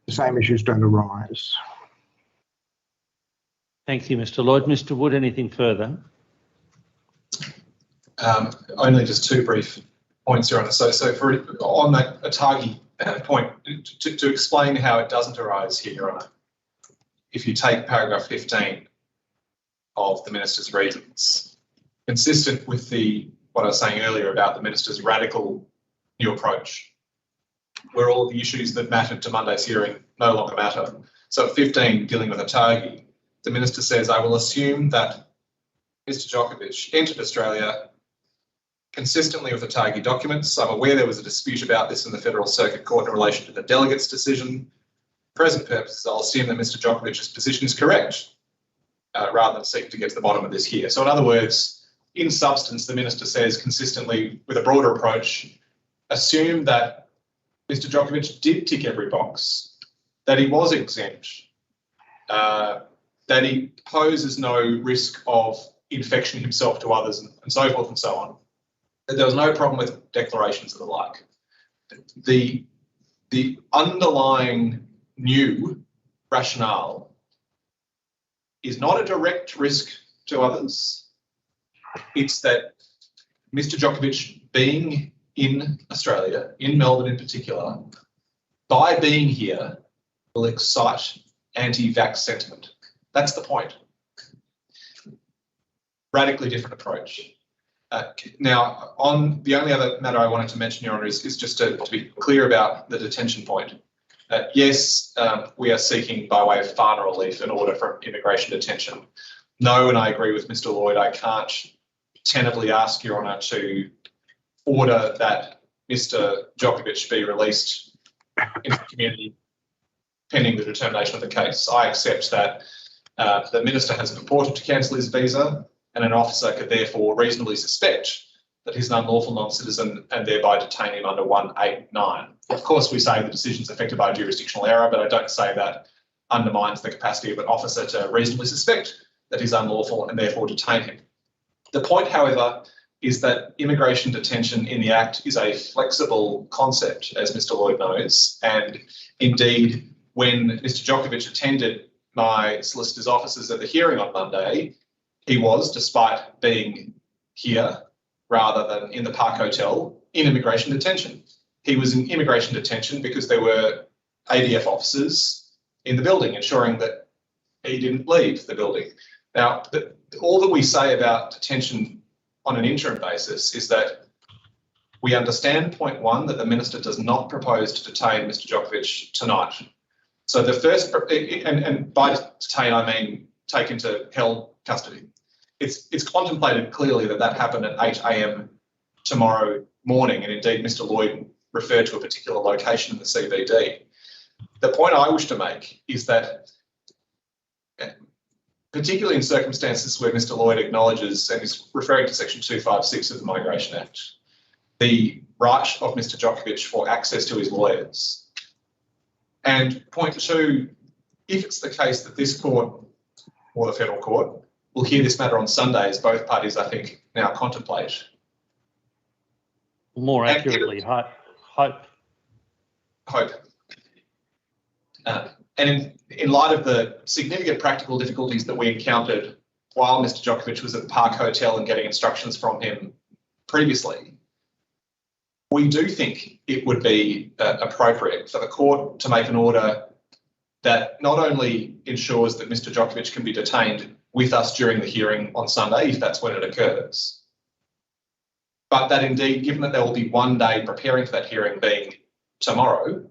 the same issues don't arise. Thank you, Mr Lloyd. Mr Wood, anything further? Only just two brief points, Your Honour. So on that ATAGI point, to explain how it doesn't arise here, Your Honour, if you take paragraph 15 of the Minister's reasons, consistent with what I was saying earlier about the Minister's radical new approach, where all of the issues that mattered to Monday's hearing no longer matter. So at 15, dealing with ATAGI, the Minister says, I will assume that Mr Djokovic entered Australia consistently with ATAGI documents. I'm aware there was a dispute about this in the Federal Circuit Court in relation to the delegate's decision. For present purposes, I'll assume that Mr Djokovic's position is correct, rather than seeking to get to the bottom of this here. So in other words, in substance, the Minister says consistently with a broader approach, assume that Mr Djokovic did tick every box, that he was exempt, that he poses no risk of infection himself to others, and so forth and so on. That there was no problem with declarations and the like. The underlying new rationale is not a direct risk to others. It's that Mr Djokovic being in Australia, in Melbourne in particular, by being here, will excite anti-vax sentiment. That's the point. Radically different approach. Now, on the only other matter I wanted to mention, Your Honour, is just to be clear about the detention point. Yes, we are seeking, by way of final relief, an order for immigration detention. No, and I agree with Mr Lloyd, I can't tentatively ask Your Honour to order that Mr Djokovic be released into the community pending the determination of the case. I accept that the Minister has purported to cancel his visa, and an officer could therefore reasonably suspect that he's an unlawful non-citizen and thereby detain him under 189. Of course, we say the decision is affected by jurisdictional error, but I don't say that undermines the capacity of an officer to reasonably suspect that he's unlawful and therefore detain him. The point, however, is that immigration detention in the Act is a flexible concept, as Mr Lloyd knows, and indeed, when Mr Djokovic attended my solicitor's offices at the hearing on Monday, he was, despite being here rather than in the Park Hotel, in immigration detention. He was in immigration detention because there were ADF officers in the building ensuring that he didn't leave the building. Now, all that we say about detention on an interim basis is that we understand, point one, that the Minister does not propose to detain Mr Djokovic tonight. So the first, and by detain I mean take into held custody. It's contemplated clearly that happened at 8 a.m. tomorrow morning, and indeed Mr Lloyd referred to a particular location in the CBD. The point I wish to make is that, particularly in circumstances where Mr Lloyd acknowledges and is referring to Section 256 of the Migration Act, the right of Mr Djokovic for access to his lawyers. And point two, if it's the case that this court or the federal court will hear this matter on Sunday, as both parties, I think, now contemplate. More accurately, hope. Hope. And in light of the significant practical difficulties that we encountered while Mr Djokovic was at the Park Hotel and getting instructions from him previously, we do think it would be appropriate for the court to make an order that not only ensures that Mr Djokovic can be detained with us during the hearing on Sunday, if that's when it occurs, but that indeed, given that there will be 1 day preparing for that hearing being tomorrow,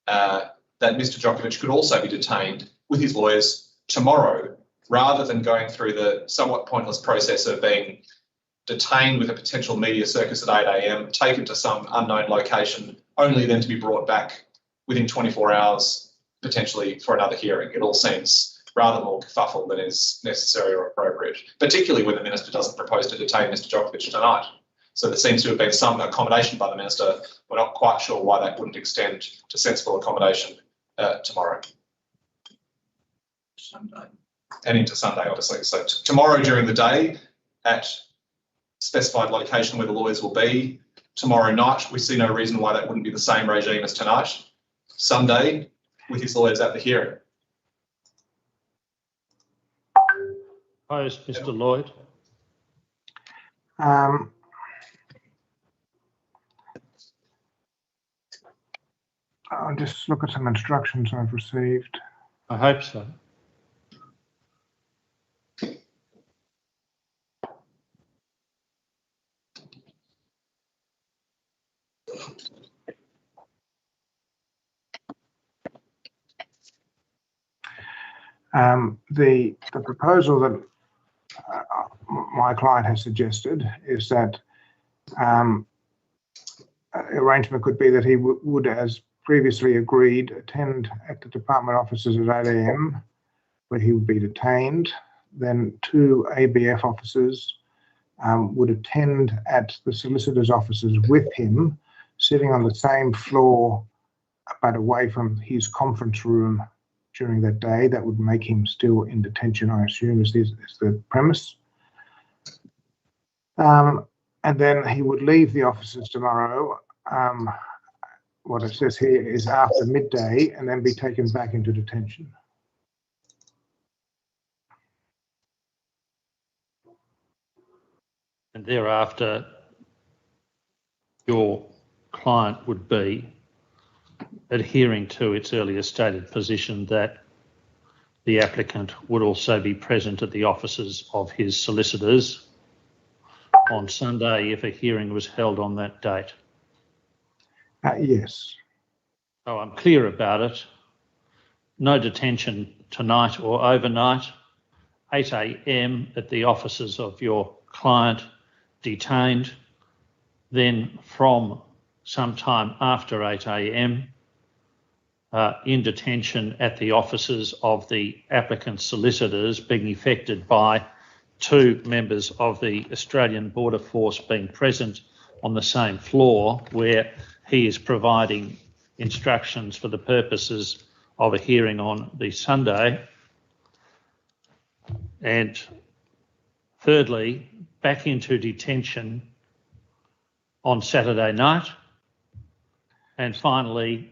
that Mr. Djokovic could also be detained with his lawyers tomorrow, rather than going through the somewhat pointless process of being detained with a potential media circus at 8 a.m, taken to some unknown location, only then to be brought back within 24 hours, potentially for another hearing. It all seems rather more kerfuffle than is necessary or appropriate, particularly when the Minister doesn't propose to detain Mr. Djokovic tonight. So there seems to have been some accommodation by the Minister. We're not quite sure why that wouldn't extend to sensible accommodation tomorrow. Sunday. And into Sunday, obviously. So tomorrow during the day at specified location where the lawyers will be. Tomorrow night, we see no reason why that wouldn't be the same regime as tonight. Sunday, with his lawyers at the hearing. Opposed, Mr. Lloyd. I'll just look at some instructions I've received. I hope so. The proposal that my client has suggested is that arrangement could be that he would, as previously agreed, attend at the department offices at 8 a.m, where he would be detained. Then 2 ABF officers would attend at the solicitor's offices with him, sitting on the same floor but away from his conference room during that day. That would make him still in detention, I assume, is the premise. And then he would leave the offices tomorrow. What it says here is after midday, and then be taken back into detention. And thereafter, your client would be adhering to its earlier stated position that the applicant would also be present at the offices of his solicitors on Sunday if a hearing was held on that date. Yes. So I'm clear about it. No detention tonight or overnight. 8 a.m. at the offices of your client, detained. Then from sometime after 8 a.m, in detention at the offices of the applicant's solicitors, being effected by 2 members of the Australian Border Force being present on the same floor where he is providing instructions for the purposes of a hearing on the Sunday. And thirdly, back into detention on Saturday night. And finally,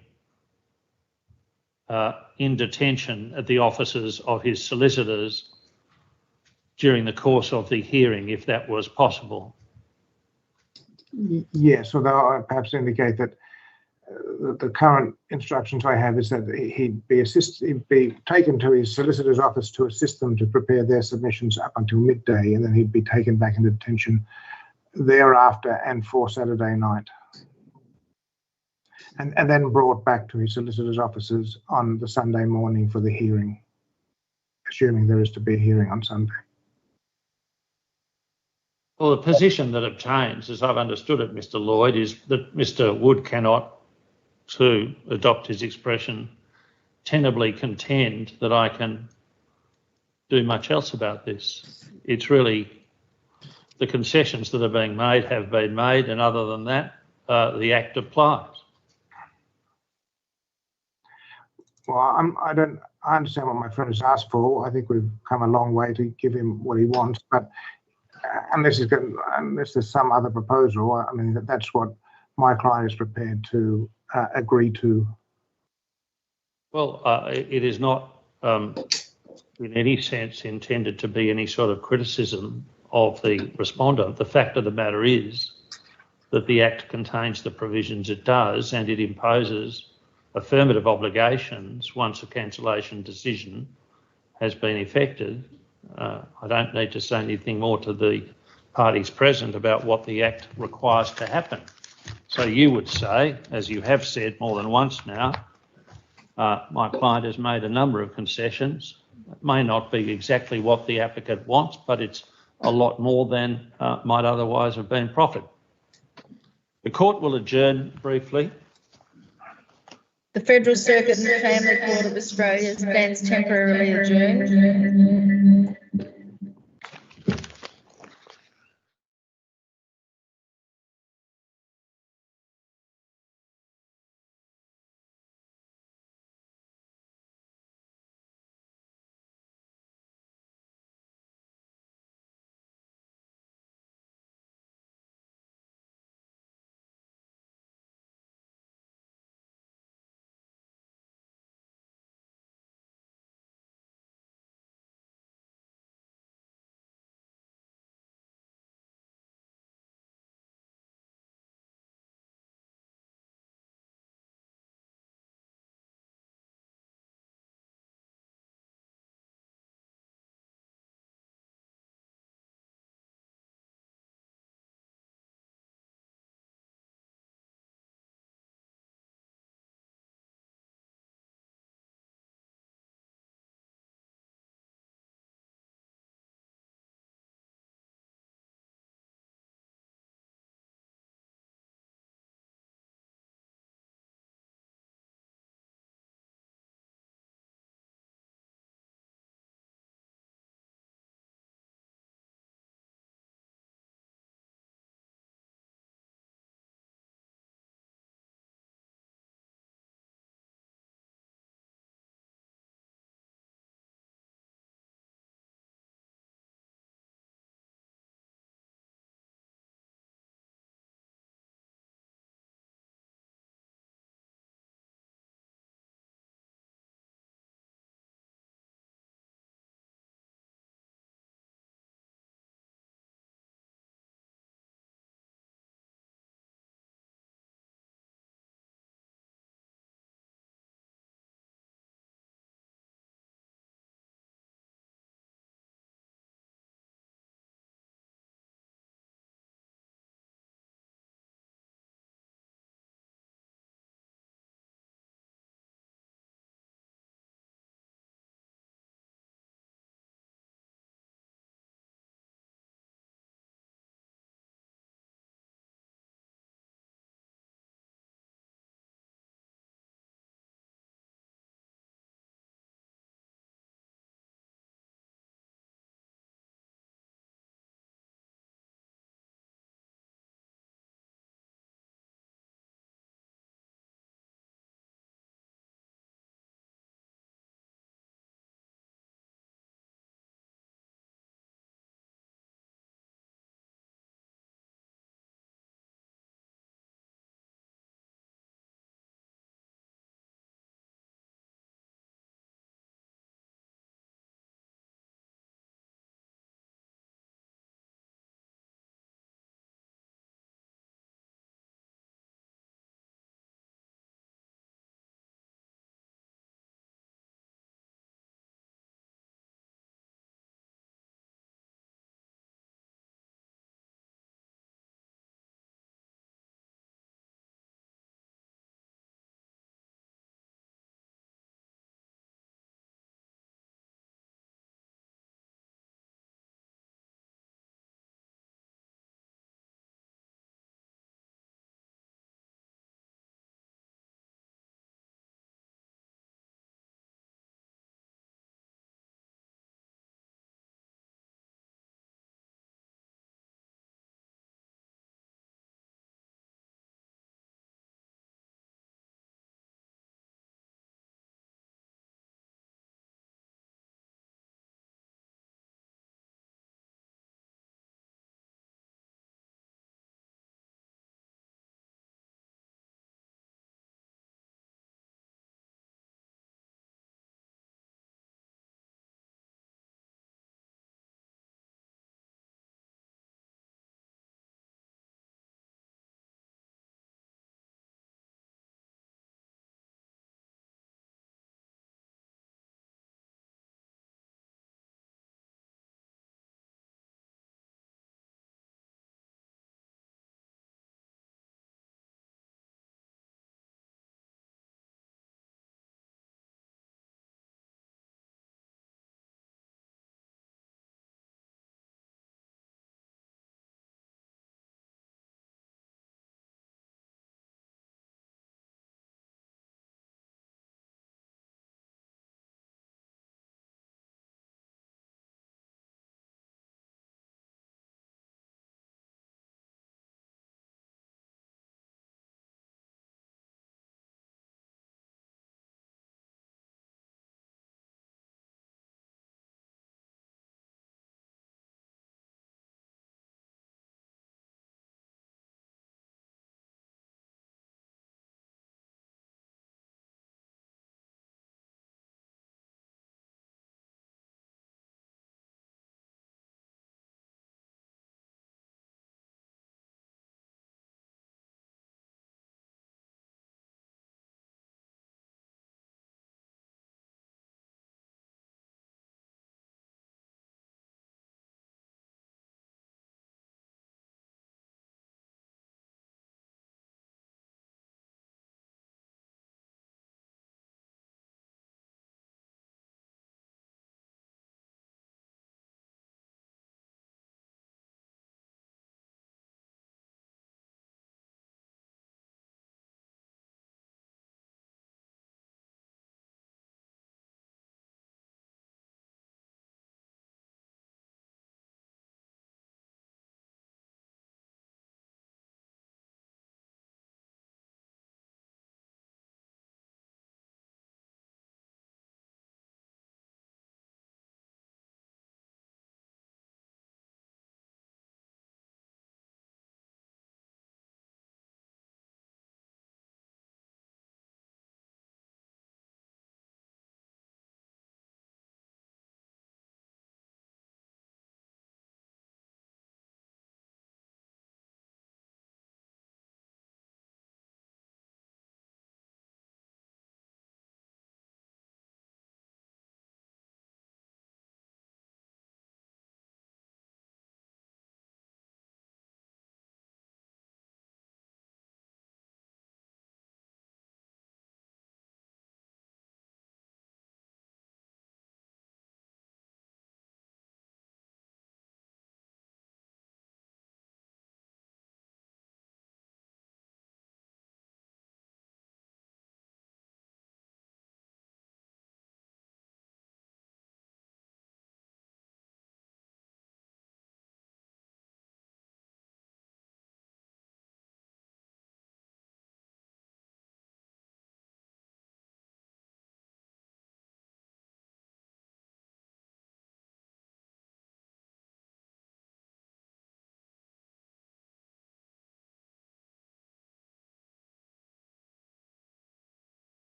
in detention at the offices of his solicitors during the course of the hearing, if that was possible. Yes, although I perhaps indicate that the current instructions I have is that he'd be taken to his solicitor's office to assist them to prepare their submissions up until midday, and then he'd be taken back into detention thereafter and for Saturday night. And then brought back to his solicitor's offices on the Sunday morning for the hearing, assuming there is to be a hearing on Sunday. Well, the position that obtains, as I've understood it, Mr. Lloyd, is that Mr. Wood cannot, to adopt his expression, tenably contend that I can do much else about this. It's really the concessions that are being made have been made, and other than that, the Act applies. Well, I understand what my friend has asked for. I think we've come a long way to give him what he wants, but unless there's some other proposal, I mean, that's what my client is prepared to agree to. Well, it is not in any sense intended to be any sort of criticism of the respondent. The fact of the matter is that the Act contains the provisions it does, and it imposes affirmative obligations once a cancellation decision has been effected. I don't need to say anything more to the parties present about what the Act requires to happen. So you would say, as you have said more than once now, my client has made a number of concessions. It may not be exactly what the applicant wants, but it's a lot more than might otherwise have been proffered. The court will adjourn briefly. The Federal Circuit and Family Court of Australia stands temporarily adjourned.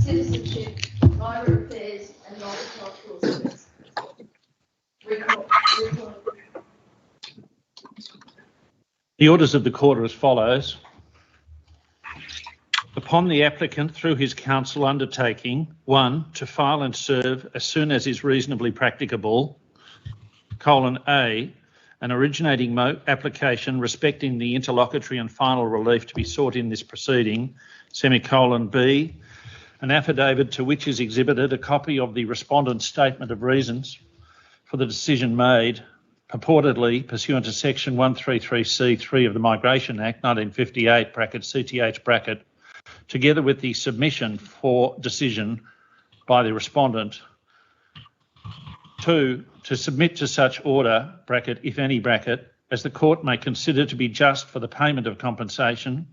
Citizenship, Migrant Affairs and Multicultural Services. The orders of the court are as follows. Upon the applicant, through his counsel, undertaking, 1, to file and serve as soon as is reasonably practicable, (a), an originating application respecting the interlocutory and final relief to be sought in this proceeding, (b), an affidavit to which is exhibited a copy of the respondent's statement of reasons for the decision made, purportedly pursuant to section 133C3 of the Migration Act 1958, CTH, together with the submission for decision by the respondent. 2, to submit to such order, if any, as the court may consider to be just for the payment of compensation,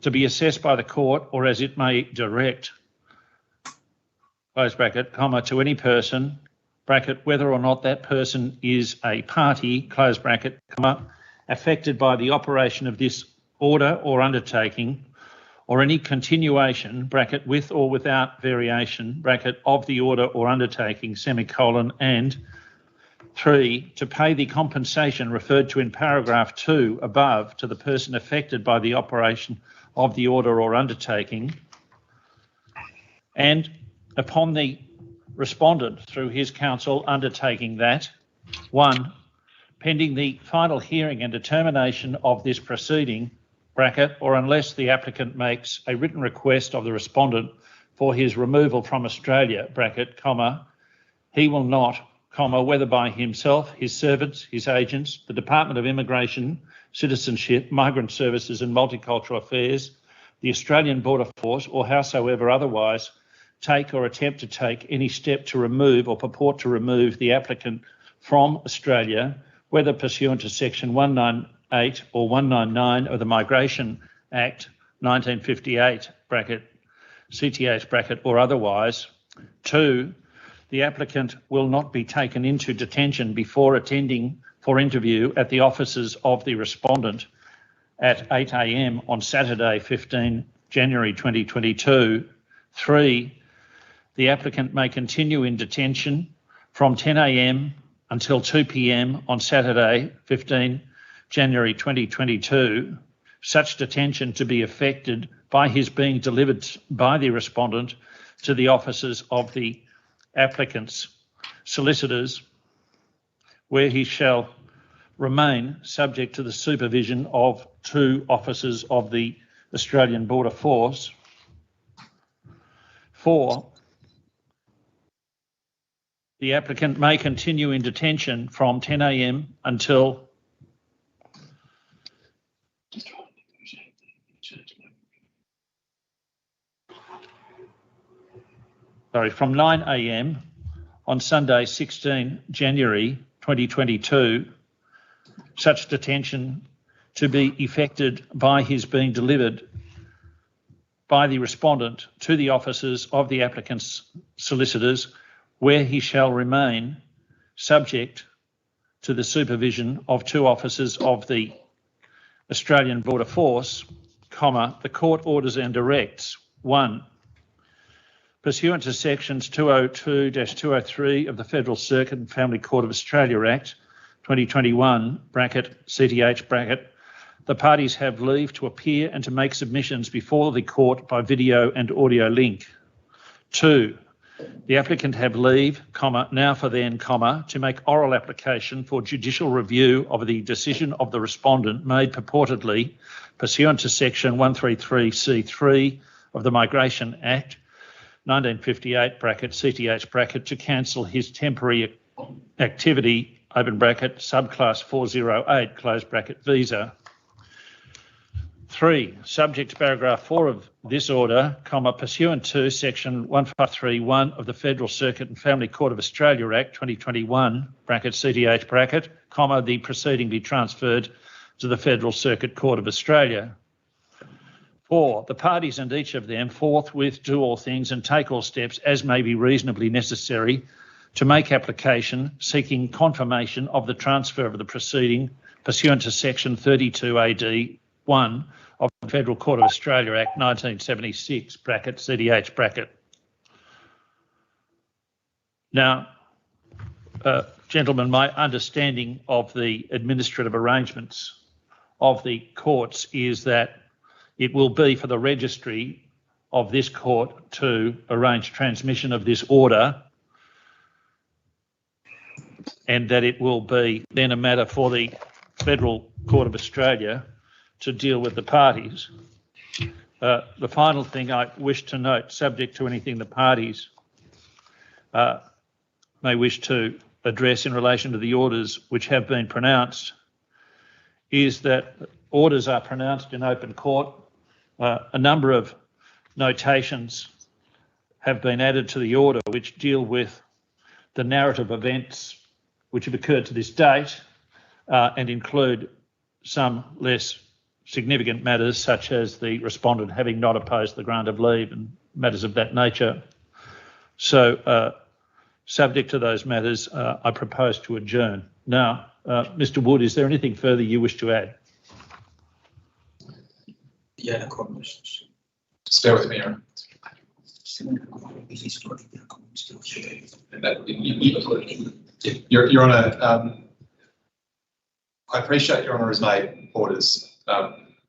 to be assessed by the court or as it may direct, to any person, whether or not that person is a party, affected by the operation of this order or undertaking, or any continuation, with or without variation, of the order or undertaking, and 3, to pay the compensation referred to in paragraph 2 above to the person affected by the operation of the order or undertaking, and upon the respondent, through his counsel, undertaking that, 1, pending the final hearing and determination of this proceeding, or unless the applicant makes a written request of the respondent for his removal from Australia, he will not, whether by himself, his servants, his agents, the Department of Immigration, Citizenship, Migrant Services and Multicultural Affairs, the Australian Border Force, or howsoever otherwise, take or attempt to take any step to remove or purport to remove the applicant from Australia, whether pursuant to section 198 or 199 of the Migration Act 1958, CTH, or otherwise. 2, the applicant will not be taken into detention before attending for interview at the offices of the respondent at 8 a.m. on Saturday, 15 January 2022. 3, the applicant may continue in detention from 10 a.m. until 2 p.m. on Saturday, 15 January 2022, such detention to be effected by his being delivered by the respondent to the offices of the applicant's solicitors, where he shall remain subject to the supervision of 2 officers of the Australian Border Force. 4, the applicant may continue in detention from 10 a.m. until from 9 a.m. on Sunday, 16 January 2022, such detention to be effected by his being delivered by the respondent to the offices of the applicant's solicitors, where he shall remain subject to the supervision of 2 officers of the Australian Border Force, the court orders and directs, 1, pursuant to sections 202-203 of the Federal Circuit and Family Court of Australia Act 2021, CTH, the parties have leave to appear and to make submissions before the court by video and audio link. 2, the applicant have leave, now for then, to make oral application for judicial review of the decision of the respondent made purportedly pursuant to section 133C3 of the Migration Act 1958, CTH, to cancel his temporary activity, subclass 408, visa. 3, subject to paragraph 4 of this order, pursuant to section 1531 of the Federal Circuit and Family Court of Australia Act 2021, CTH, the proceeding be transferred to the Federal Circuit Court of Australia. 4, the parties and each of them forthwith do all things and take all steps as may be reasonably necessary to make application seeking confirmation of the transfer of the proceeding pursuant to section 32 AD 1 of the Federal Court of Australia Act 1976, bracket CDH bracket. Now, gentlemen, my understanding of the administrative arrangements of the courts is that it will be for the registry of this court to arrange transmission of this order, and that it will be then a matter for the Federal Court of Australia to deal with the parties. The final thing I wish to note, subject to anything the parties may wish to address in relation to the orders which have been pronounced, is that orders are pronounced in open court. A number of notations have been added to the order which deal with the narrative events which have occurred to this date and include some less significant matters, such as the respondent having not opposed the grant of leave and matters of that nature. So, subject to those matters, I propose to adjourn. Now, Mr. Wood, is there anything further you wish to add? Yeah, questions. Just bear with me, Your Honour. Your Honour, I appreciate Your Honour has made orders.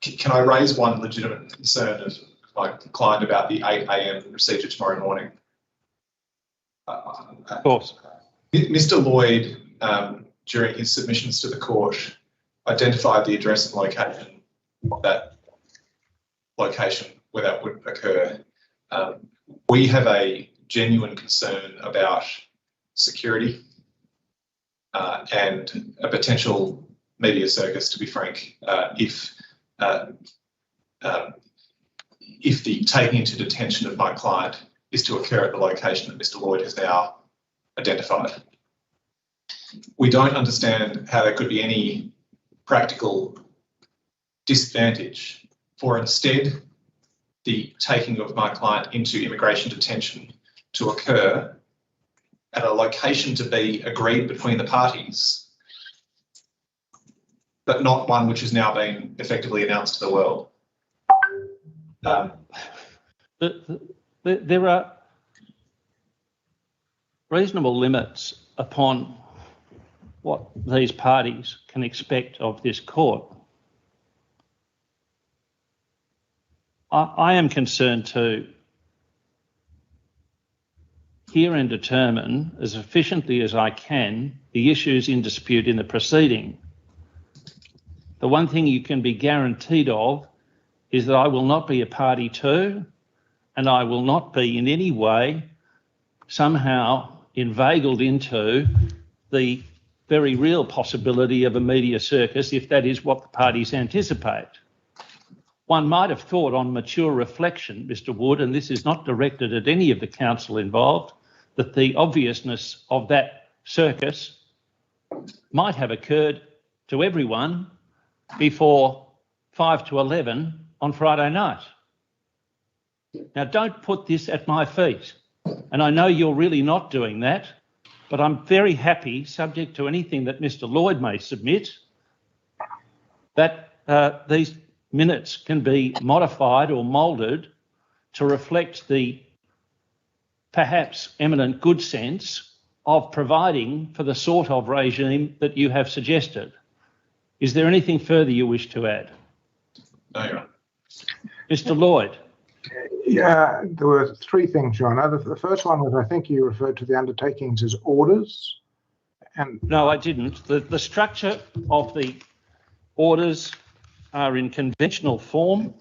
Can I raise one legitimate concern of my client about the 8 a.m. procedure tomorrow morning? Of course. Mr. Lloyd, during his submissions to the court, identified the address and location of that location where that would occur. We have a genuine concern about security and a potential media circus, to be frank, if the taking into detention of my client is to occur at the location that Mr. Lloyd has now identified. We don't understand how there could be any practical disadvantage for instead the taking of my client into immigration detention to occur at a location to be agreed between the parties, but not one which has now been effectively announced to the world. There are reasonable limits upon what these parties can expect of this court. I am concerned to hear and determine as efficiently as I can the issues in dispute in the proceeding. The one thing you can be guaranteed of is that I will not be a party to, and I will not be in any way somehow inveigled into the very real possibility of a media circus if that is what the parties anticipate. One might have thought on mature reflection, Mr. Wood, and this is not directed at any of the council involved, that the obviousness of that circus might have occurred to everyone before 5 to 11 on Friday night. Now, don't put this at my feet, and I know you're really not doing that, but I'm very happy, subject to anything that Mr. Lloyd may submit, that these minutes can be modified or moulded to reflect the perhaps eminent good sense of providing for the sort of regime that you have suggested. Is there anything further you wish to add? No, Your Honour. Mr. Lloyd. Yeah, there were three things, Your Honour. The first one was, I think you referred to the undertakings as orders. And no, I didn't. The structure of the orders are in conventional form.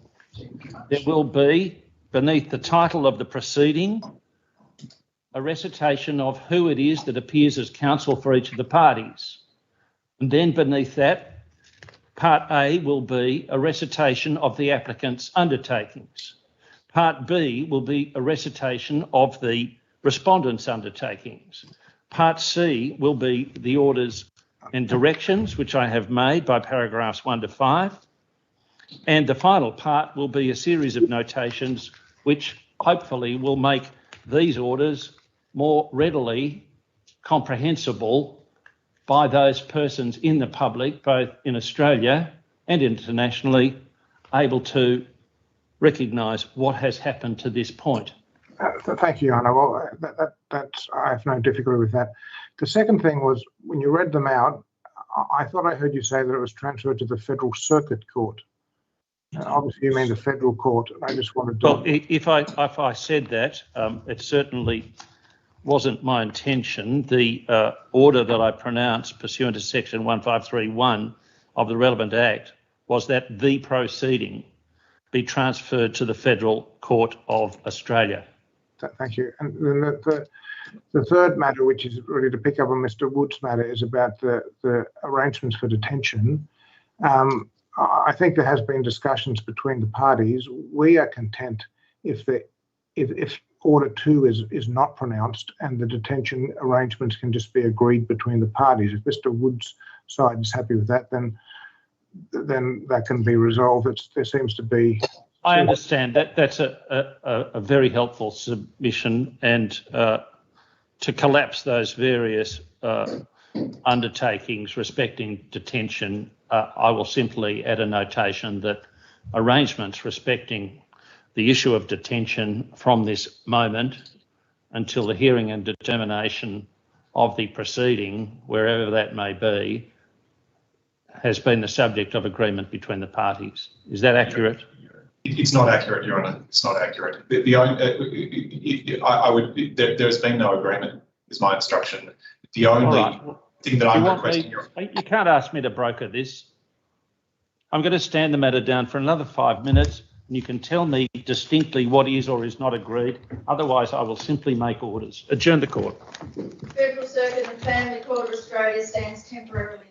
There will be, beneath the title of the proceeding, a recitation of who it is that appears as counsel for each of the parties. And then beneath that, Part A will be a recitation of the applicant's undertakings. Part B will be a recitation of the respondent's undertakings. Part C will be the orders and directions, which I have made by paragraphs 1 to 5. And the final part will be a series of notations which hopefully will make these orders more readily comprehensible by those persons in the public, both in Australia and internationally, able to recognise what has happened to this point. Thank you, Your Honour. Well, that's I have no difficulty with that. The second thing was, when you read them out, I thought I heard you say that it was transferred to the Federal Circuit Court. Obviously, you mean the Federal Court. I just wanted to... Well, if I said that, it certainly wasn't my intention. The order that I pronounced pursuant to section 1531 of the relevant act was that the proceeding be transferred to the Federal Court of Australia. Thank you. And then the third matter, which is really to pick up on Mr. Wood's matter, is about the arrangements for detention. I think there has been discussions between the parties. We are content if Order 2 is not pronounced and the detention arrangements can just be agreed between the parties. If Mr. Wood's side is happy with that, then that can be resolved. There seems to be... I understand that. That's a very helpful submission, and to collapse those various undertakings respecting detention, I will simply add a notation that arrangements respecting the issue of detention from this moment until the hearing and determination of the proceeding, wherever that may be, has been the subject of agreement between the parties. Is that accurate? It's not accurate, Your Honour. It's not accurate. There's been no agreement, is my instruction. The only thing that I'm requesting... You can't ask me to broker this. I'm going to stand the matter down for another 5 minutes, and you can tell me distinctly what is or is not agreed. Otherwise, I will simply make orders. Adjourn the court. Federal Circuit and Family Court of Australia stands temporarily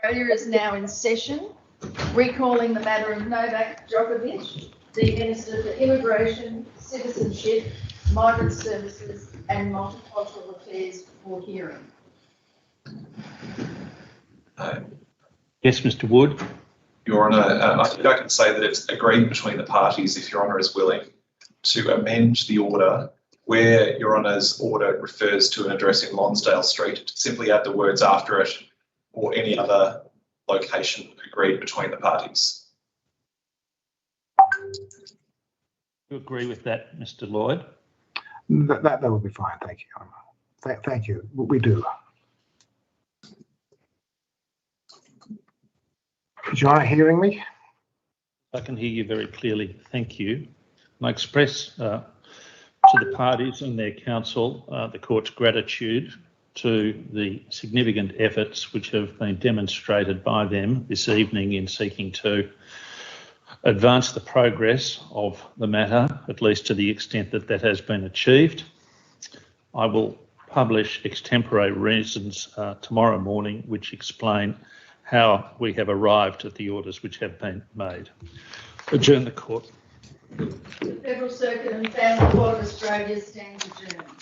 Australia is now in session, recalling the matter of NOVAK DJOKOVIC, the Minister for Immigration, Citizenship, Migrant Services and Multicultural Affairs for hearing. Yes, Mr. Wood. Your Honour, I think I can say that it's agreed between the parties, if Your Honour is willing, to amend the order where Your Honour's order refers to an address in Lonsdale Street, to simply add the words after it or any other location agreed between the parties. You agree with that, Mr. Lloyd? That will be fine. Thank you, Your Honour. Thank you. We do. Is Your Honour hearing me? I can hear you very clearly. Thank you. And I express to the parties and their counsel the court's gratitude to the significant efforts which have been demonstrated by them this evening in seeking to advance the progress of the matter, at least to the extent that that has been achieved. I will publish extempore reasons tomorrow morning which explain how we have arrived at the orders which have been made. Adjourn the court. The Federal Circuit and Family Court of Australia stands adjourned.